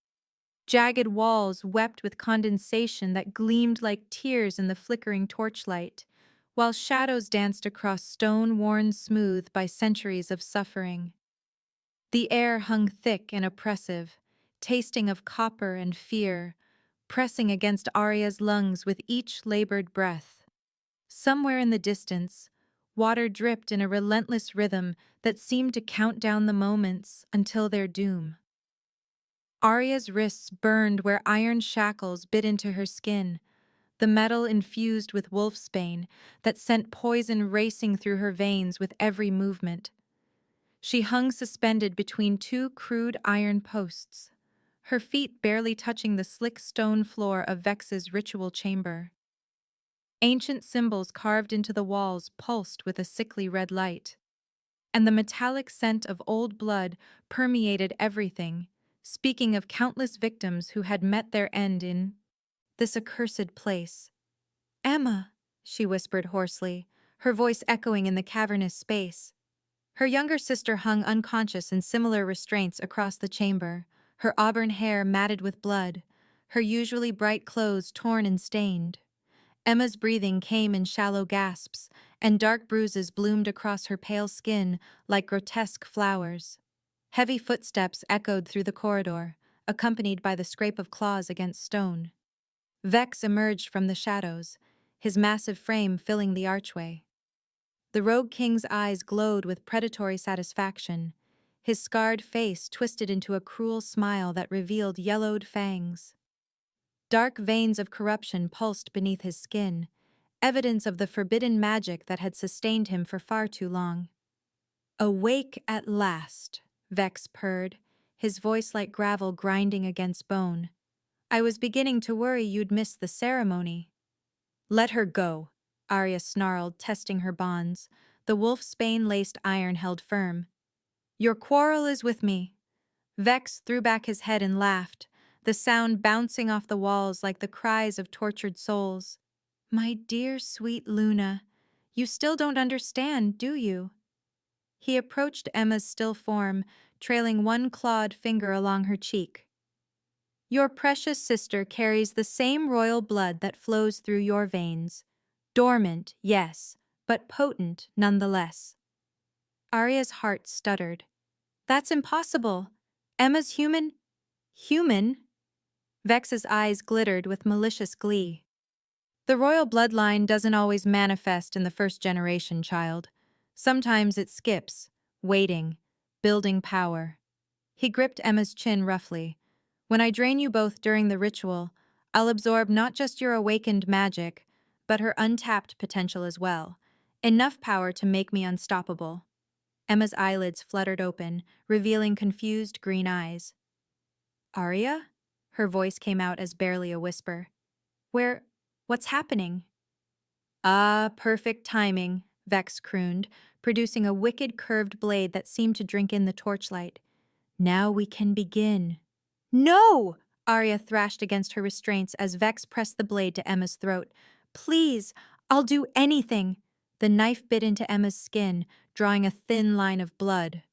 Jagged walls wept with condensation that gleamed like tears in the flickering torchlight, while shadows danced across stone worn smooth by centuries of suffering. The air hung thick and oppressive, tasting of copper and fear, pressing against Arya's lungs with each labored breath. Somewhere in the distance, water dripped in a relentless rhythm that seemed to count down the moments until their doom. Arya's wrists burned where iron shackles bit into her skin, the metal infused with wolfsbane that sent poison racing through her veins with every movement. She hung suspended between two crude iron posts, her feet barely touching the slick stone floor of Vex's ritual chamber. Ancient symbols carved into the walls pulsed with a sickly red light, and the metallic scent of old blood permeated everything, speaking of countless victims who had met their end in this accursed place. Emma, she whispered hoarsely, her voice echoing in the cavernous space. Her younger sister hung unconscious in similar restraints across the chamber, her auburn hair matted with blood, her usually bright clothes torn and stained. Emma's breathing came in shallow gasps, and dark bruises bloomed across her pale skin like grotesque flowers. Heavy footsteps echoed through the corridor, accompanied by the scrape of claws against stone. Vex emerged from the shadows, his massive frame filling the archway. The Rogue King's eyes glowed with predatory satisfaction, his scarred face twisted into a cruel smile that revealed yellowed fangs. Dark veins of corruption pulsed beneath his skin, evidence of the forbidden magic that had sustained him for far too long. Awake at last, Vex purred, his voice like gravel grinding against bone. I was beginning to worry you'd miss the ceremony. Let her go, Arya snarled, testing her bonds, the wolfsbane-laced iron held firm. Your quarrel is with me. Vex threw back his head and laughed, the sound bouncing off the walls like the cries of tortured souls. My dear sweet Luna, you still don't understand, do you? He approached Emma's still form, trailing one clawed finger along her cheek. Your precious sister carries the same royal blood that flows through your veins. Dormant, yes, but potent nonetheless. Arya's heart stuttered. That's impossible. Emma's human? Human? Vex's eyes glittered with malicious glee. The royal bloodline doesn't always manifest in the first generation, child. Sometimes it skips, waiting, building power. He gripped Emma's chin roughly. When I drain you both during the ritual, I'll absorb not just your awakened magic, but her untapped potential as well. Enough power to make me unstoppable. Emma's eyelids fluttered open, revealing confused green eyes. Arya? Her voice came out as barely a whisper. What's happening? Ah, perfect timing, Vex crooned, producing a wicked curved blade that seemed to drink in the torchlight. Now we can begin. No! Arya thrashed against her restraints as Vex pressed the blade to Emma's throat. Please, I'll do anything. The knife bit into Emma's skin, drawing a thin line of blood.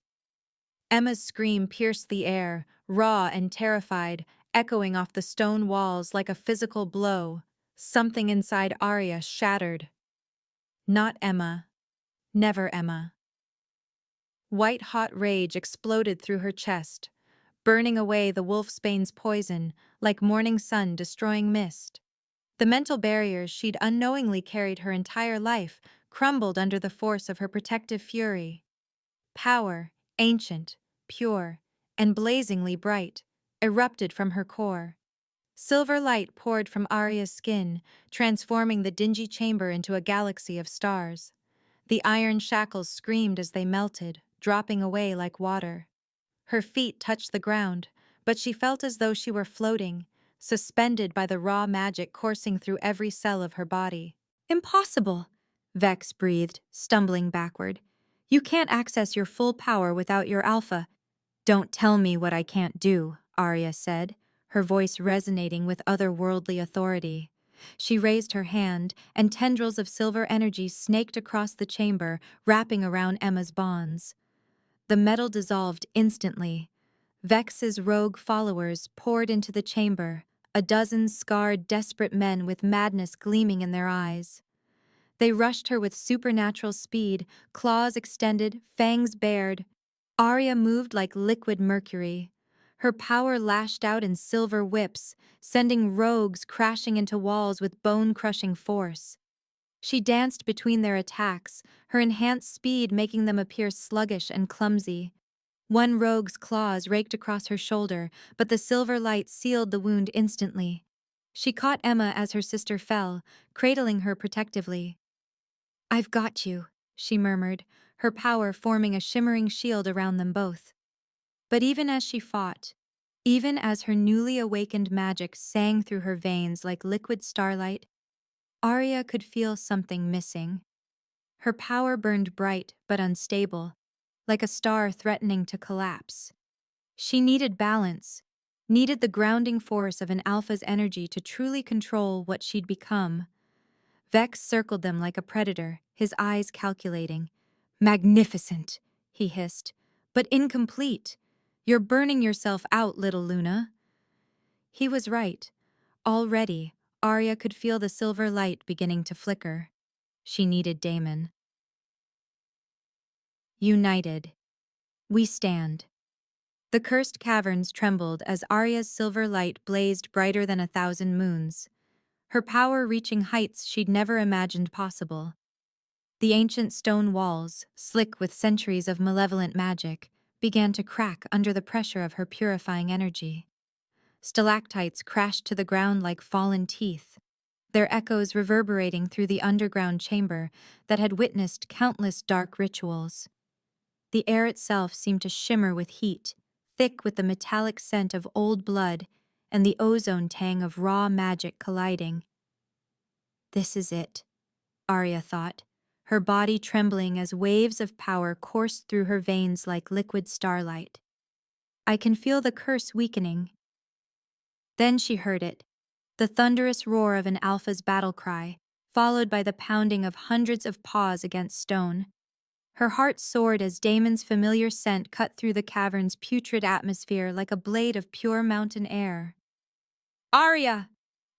Emma's scream pierced the air, raw and terrified, echoing off the stone walls like a physical blow. Something inside Arya shattered. Not Emma. Never Emma. White-hot rage exploded through her chest, burning away the wolfsbane's poison like morning sun destroying mist. The mental barriers she'd unknowingly carried her entire life crumbled under the force of her protective fury. Power, ancient, pure, and blazingly bright, erupted from her core. Silver light poured from Arya's skin, transforming the dingy chamber into a galaxy of stars. The iron shackles screamed as they melted, dropping away like water. Her feet touched the ground, but she felt as though she were floating, suspended by the raw magic coursing through every cell of her body. Impossible, Vex breathed, stumbling backward. You can't access your full power without your alpha. Don't tell me what I can't do, Arya said, her voice resonating with otherworldly authority. She raised her hand, and tendrils of silver energy snaked across the chamber, wrapping around Emma's bonds. The metal dissolved instantly. Vex's rogue followers poured into the chamber, a dozen scarred, desperate men with madness gleaming in their eyes. They rushed her with supernatural speed, claws extended, fangs bared. Arya moved like liquid mercury. Her power lashed out in silver whips, sending rogues crashing into walls with bone-crushing force. She danced between their attacks, her enhanced speed making them appear sluggish and clumsy. One rogue's claws raked across her shoulder, but the silver light sealed the wound instantly. She caught Emma as her sister fell, cradling her protectively. I've got you, she murmured, her power forming a shimmering shield around them both. But even as she fought, even as her newly awakened magic sang through her veins like liquid starlight, Arya could feel something missing. Her power burned bright but unstable, like a star threatening to collapse. She needed balance, needed the grounding force of an alpha's energy to truly control what she'd become. Vex circled them like a predator, his eyes calculating. Magnificent, he hissed, but incomplete. You're burning yourself out, little Luna. He was right. Already, Arya could feel the silver light beginning to flicker. She needed Daemon. United. We stand. The cursed caverns trembled as Arya's silver light blazed brighter than 1,000 moons, her power reaching heights she'd never imagined possible. The ancient stone walls, slick with centuries of malevolent magic, began to crack under the pressure of her purifying energy. Stalactites crashed to the ground like fallen teeth, their echoes reverberating through the underground chamber that had witnessed countless dark rituals. The air itself seemed to shimmer with heat, thick with the metallic scent of old blood and the ozone tang of raw magic colliding. This is it, Arya thought, her body trembling as waves of power coursed through her veins like liquid starlight. I can feel the curse weakening. Then she heard it, the thunderous roar of an alpha's battle cry, followed by the pounding of hundreds of paws against stone. Her heart soared as Daemon's familiar scent cut through the cavern's putrid atmosphere like a blade of pure mountain air. Arya!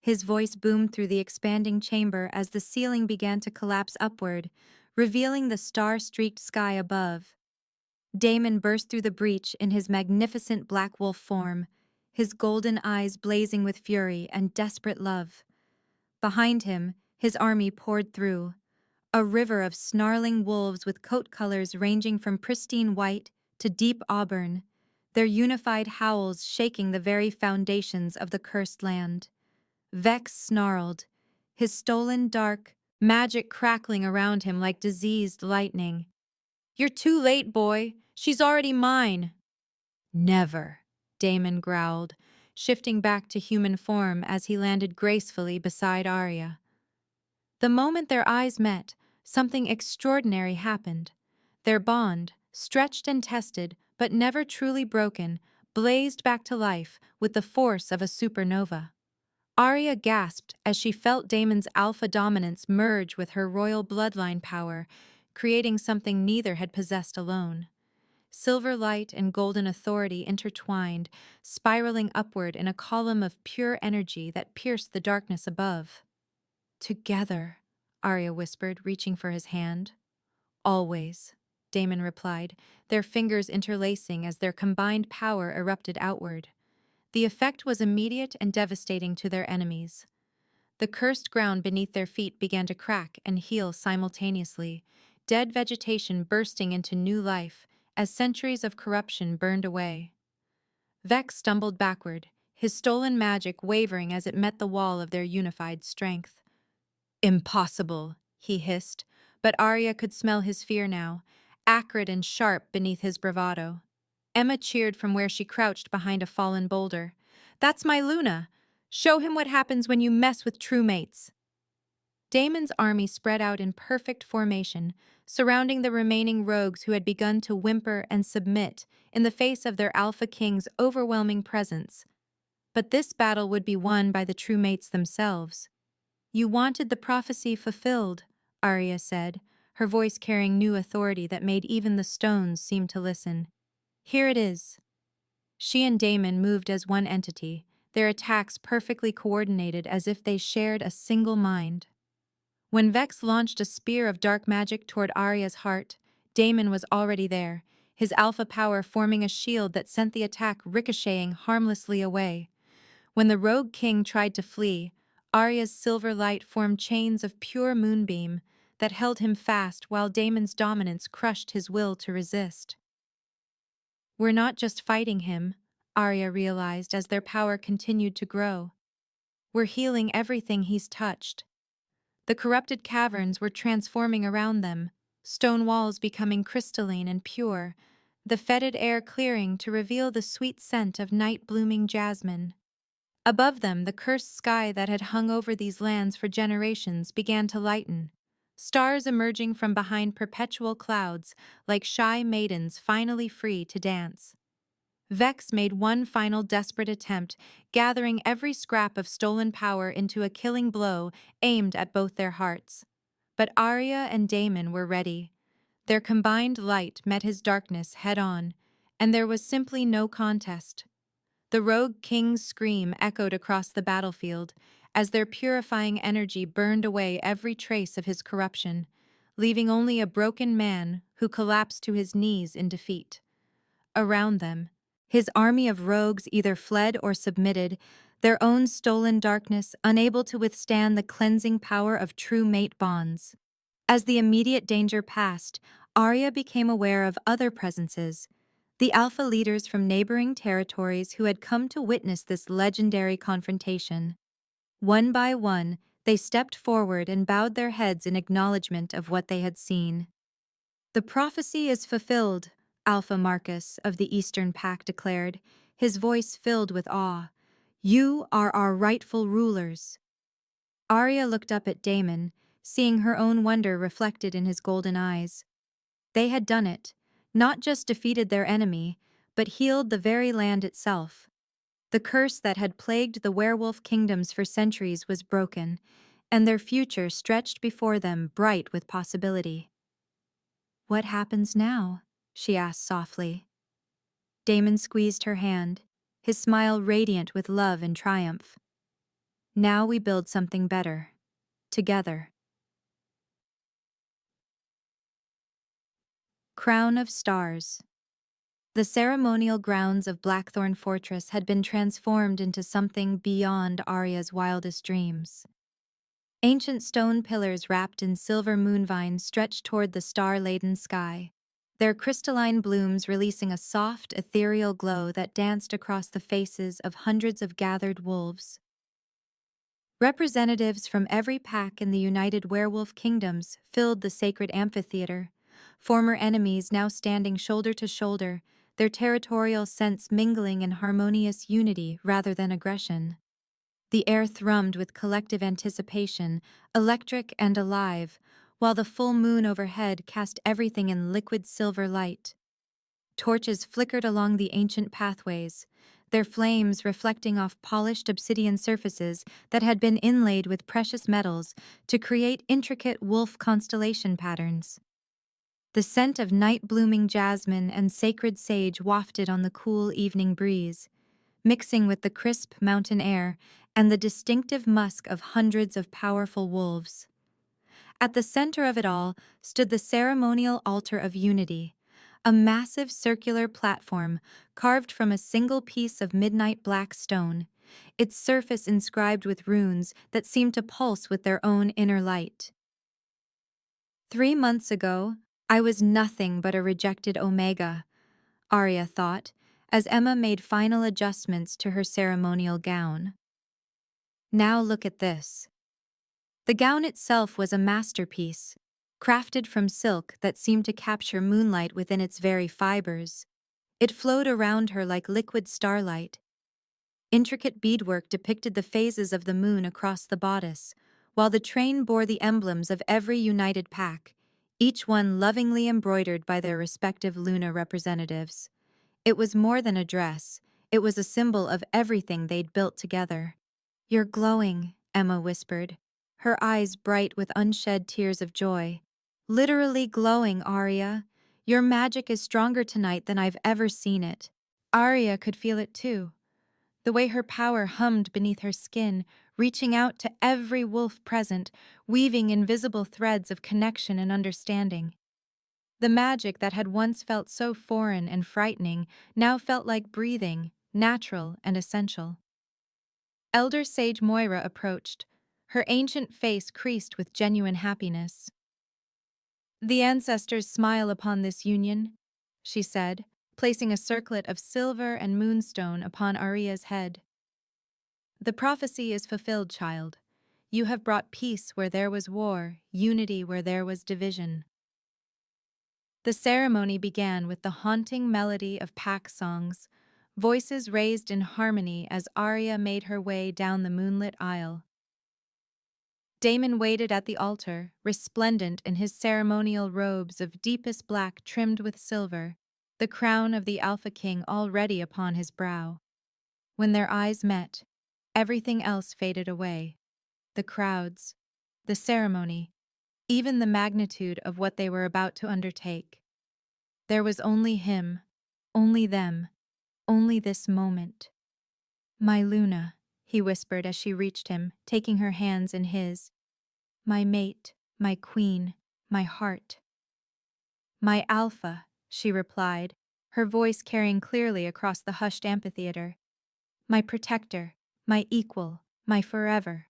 His voice boomed through the expanding chamber as the ceiling began to collapse upward, revealing the star-streaked sky above. Daemon burst through the breach in his magnificent black wolf form, his golden eyes blazing with fury and desperate love. Behind him, his army poured through, a river of snarling wolves with coat colors ranging from pristine white to deep auburn, their unified howls shaking the very foundations of the cursed land. Vex snarled, his stolen dark magic crackling around him like diseased lightning. You're too late, boy. She's already mine. Never, Daemon growled, shifting back to human form as he landed gracefully beside Arya. The moment their eyes met, something extraordinary happened. Their bond, stretched and tested, but never truly broken, blazed back to life with the force of a supernova. Arya gasped as she felt Daemon's alpha dominance merge with her royal bloodline power, creating something neither had possessed alone. Silver light and golden authority intertwined, spiraling upward in a column of pure energy that pierced the darkness above. Together, Arya whispered, reaching for his hand. Always, Daemon replied, their fingers interlacing as their combined power erupted outward. The effect was immediate and devastating to their enemies. The cursed ground beneath their feet began to crack and heal simultaneously, dead vegetation bursting into new life as centuries of corruption burned away. Vex stumbled backward, his stolen magic wavering as it met the wall of their unified strength. Impossible, he hissed, but Arya could smell his fear now, acrid and sharp beneath his bravado. Emma cheered from where she crouched behind a fallen boulder. That's my Luna! Show him what happens when you mess with true mates. Daemon's army spread out in perfect formation, surrounding the remaining rogues who had begun to whimper and submit in the face of their Alpha King's overwhelming presence. But this battle would be won by the true mates themselves. You wanted the prophecy fulfilled, Arya said, her voice carrying new authority that made even the stones seem to listen. Here it is. She and Daemon moved as one entity, their attacks perfectly coordinated as if they shared a single mind. When Vex launched a spear of dark magic toward Arya's heart, Daemon was already there, his alpha power forming a shield that sent the attack ricocheting harmlessly away. When the rogue king tried to flee, Arya's silver light formed chains of pure moonbeam that held him fast while Daemon's dominance crushed his will to resist. We're not just fighting him, Arya realized as their power continued to grow. We're healing everything he's touched. The corrupted caverns were transforming around them, stone walls becoming crystalline and pure, the fetid air clearing to reveal the sweet scent of night-blooming jasmine. Above them, the cursed sky that had hung over these lands for generations began to lighten, stars emerging from behind perpetual clouds like shy maidens finally free to dance. Vex made one final desperate attempt, gathering every scrap of stolen power into a killing blow aimed at both their hearts. But Arya and Daemon were ready. Their combined light met his darkness head-on, and there was simply no contest. The rogue king's scream echoed across the battlefield as their purifying energy burned away every trace of his corruption, leaving only a broken man who collapsed to his knees in defeat. Around them, his army of rogues either fled or submitted, their own stolen darkness unable to withstand the cleansing power of true mate bonds. As the immediate danger passed, Arya became aware of other presences, the Alpha leaders from neighboring territories who had come to witness this legendary confrontation. One by one, they stepped forward and bowed their heads in acknowledgement of what they had seen. "The prophecy is fulfilled," Alpha Marcus of the Eastern Pack declared, his voice filled with awe. "You are our rightful rulers." Arya looked up at Daemon, seeing her own wonder reflected in his golden eyes. They had done it, not just defeated their enemy, but healed the very land itself. The curse that had plagued the werewolf kingdoms for centuries was broken, and their future stretched before them bright with possibility. "What happens now?" she asked softly. Daemon squeezed her hand, his smile radiant with love and triumph. "Now we build something better. Together." Crown of Stars. The ceremonial grounds of Blackthorn Fortress had been transformed into something beyond Arya's wildest dreams. Ancient stone pillars wrapped in silver moonvines stretched toward the star-laden sky, their crystalline blooms releasing a soft, ethereal glow that danced across the faces of hundreds of gathered wolves. Representatives from every pack in the United Werewolf Kingdoms filled the sacred amphitheater, former enemies now standing shoulder to shoulder, their territorial sense mingling in harmonious unity rather than aggression. The air thrummed with collective anticipation, electric and alive, while the full moon overhead cast everything in liquid silver light. Torches flickered along the ancient pathways, their flames reflecting off polished obsidian surfaces that had been inlaid with precious metals to create intricate wolf constellation patterns. The scent of night-blooming jasmine and sacred sage wafted on the cool evening breeze, mixing with the crisp mountain air and the distinctive musk of hundreds of powerful wolves. At the center of it all stood the ceremonial altar of unity, a massive circular platform carved from a single piece of midnight black stone, its surface inscribed with runes that seemed to pulse with their own inner light. 3 months ago, I was nothing but a rejected Omega, Arya thought, as Emma made final adjustments to her ceremonial gown. Now look at this. The gown itself was a masterpiece, crafted from silk that seemed to capture moonlight within its very fibers. It flowed around her like liquid starlight. Intricate beadwork depicted the phases of the moon across the bodice, while the train bore the emblems of every united pack, each one lovingly embroidered by their respective Luna representatives. It was more than a dress, it was a symbol of everything they'd built together. "You're glowing," Emma whispered, her eyes bright with unshed tears of joy. "Literally glowing, Arya. Your magic is stronger tonight than I've ever seen it." Arya could feel it too, the way her power hummed beneath her skin, reaching out to every wolf present, weaving invisible threads of connection and understanding. The magic that had once felt so foreign and frightening now felt like breathing, natural and essential. Elder Sage Moira approached, her ancient face creased with genuine happiness. "The ancestors smile upon this union," she said, placing a circlet of silver and moonstone upon Arya's head. "The prophecy is fulfilled, child. You have brought peace where there was war, unity where there was division." The ceremony began with the haunting melody of pack songs, voices raised in harmony as Arya made her way down the moonlit aisle. Daemon waited at the altar, resplendent in his ceremonial robes of deepest black trimmed with silver, the crown of the Alpha King already upon his brow. When their eyes met, everything else faded away. The crowds, the ceremony, even the magnitude of what they were about to undertake. There was only him, only them, only this moment. "My Luna," he whispered as she reached him, taking her hands in his. "My mate, my queen, my heart." "My Alpha," she replied, her voice carrying clearly across the hushed amphitheater. "My protector, my equal, my forever."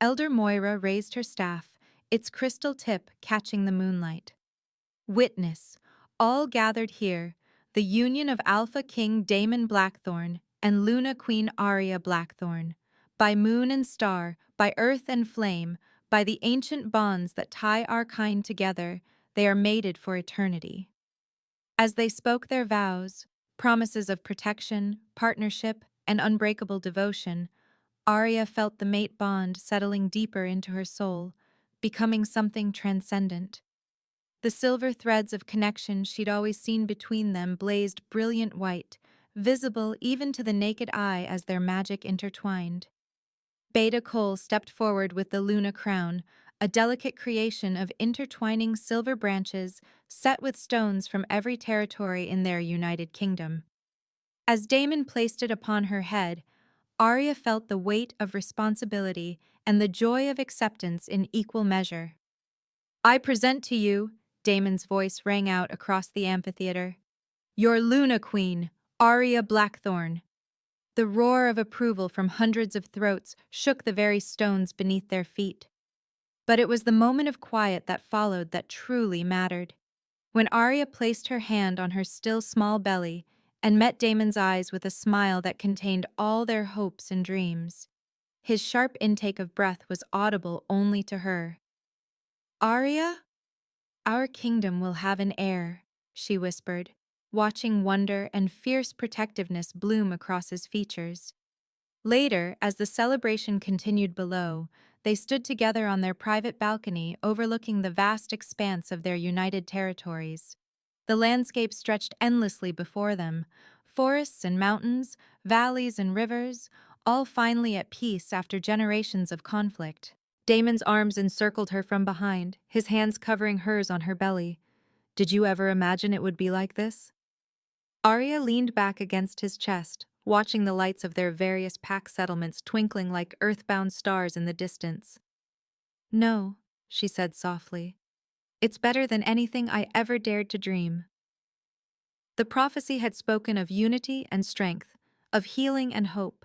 Elder Moira raised her staff, its crystal tip catching the moonlight. "Witness, all gathered here, the union of Alpha King Daemon Blackthorn and Luna Queen Arya Blackthorn. By moon and star, by earth and flame, by the ancient bonds that tie our kind together, they are mated for eternity." As they spoke their vows, promises of protection, partnership, and unbreakable devotion, Arya felt the mate bond settling deeper into her soul, becoming something transcendent. The silver threads of connection she'd always seen between them blazed brilliant white, visible even to the naked eye as their magic intertwined. Beta Cole stepped forward with the Luna crown, a delicate creation of intertwining silver branches set with stones from every territory in their united kingdom. As Daemon placed it upon her head, Arya felt the weight of responsibility and the joy of acceptance in equal measure. "I present to you," Daemon's voice rang out across the amphitheater, "your Luna Queen, Arya Blackthorn." The roar of approval from hundreds of throats shook the very stones beneath their feet. But it was the moment of quiet that followed that truly mattered. When Arya placed her hand on her still small belly and met Daemon's eyes with a smile that contained all their hopes and dreams. His sharp intake of breath was audible only to her. "Arya, our kingdom will have an heir," she whispered, watching wonder and fierce protectiveness bloom across his features. Later, as the celebration continued below, they stood together on their private balcony overlooking the vast expanse of their united territories. The landscape stretched endlessly before them, forests and mountains, valleys and rivers, all finally at peace after generations of conflict. Daemon's arms encircled her from behind, his hands covering hers on her belly. "Did you ever imagine it would be like this?" Arya leaned back against his chest, watching the lights of their various pack settlements twinkling like earthbound stars in the distance. "No," she said softly. "It's better than anything I ever dared to dream." The prophecy had spoken of unity and strength, of healing and hope.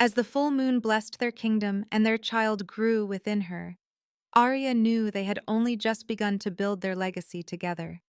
As the full moon blessed their kingdom and their child grew within her, Arya knew they had only just begun to build their legacy together.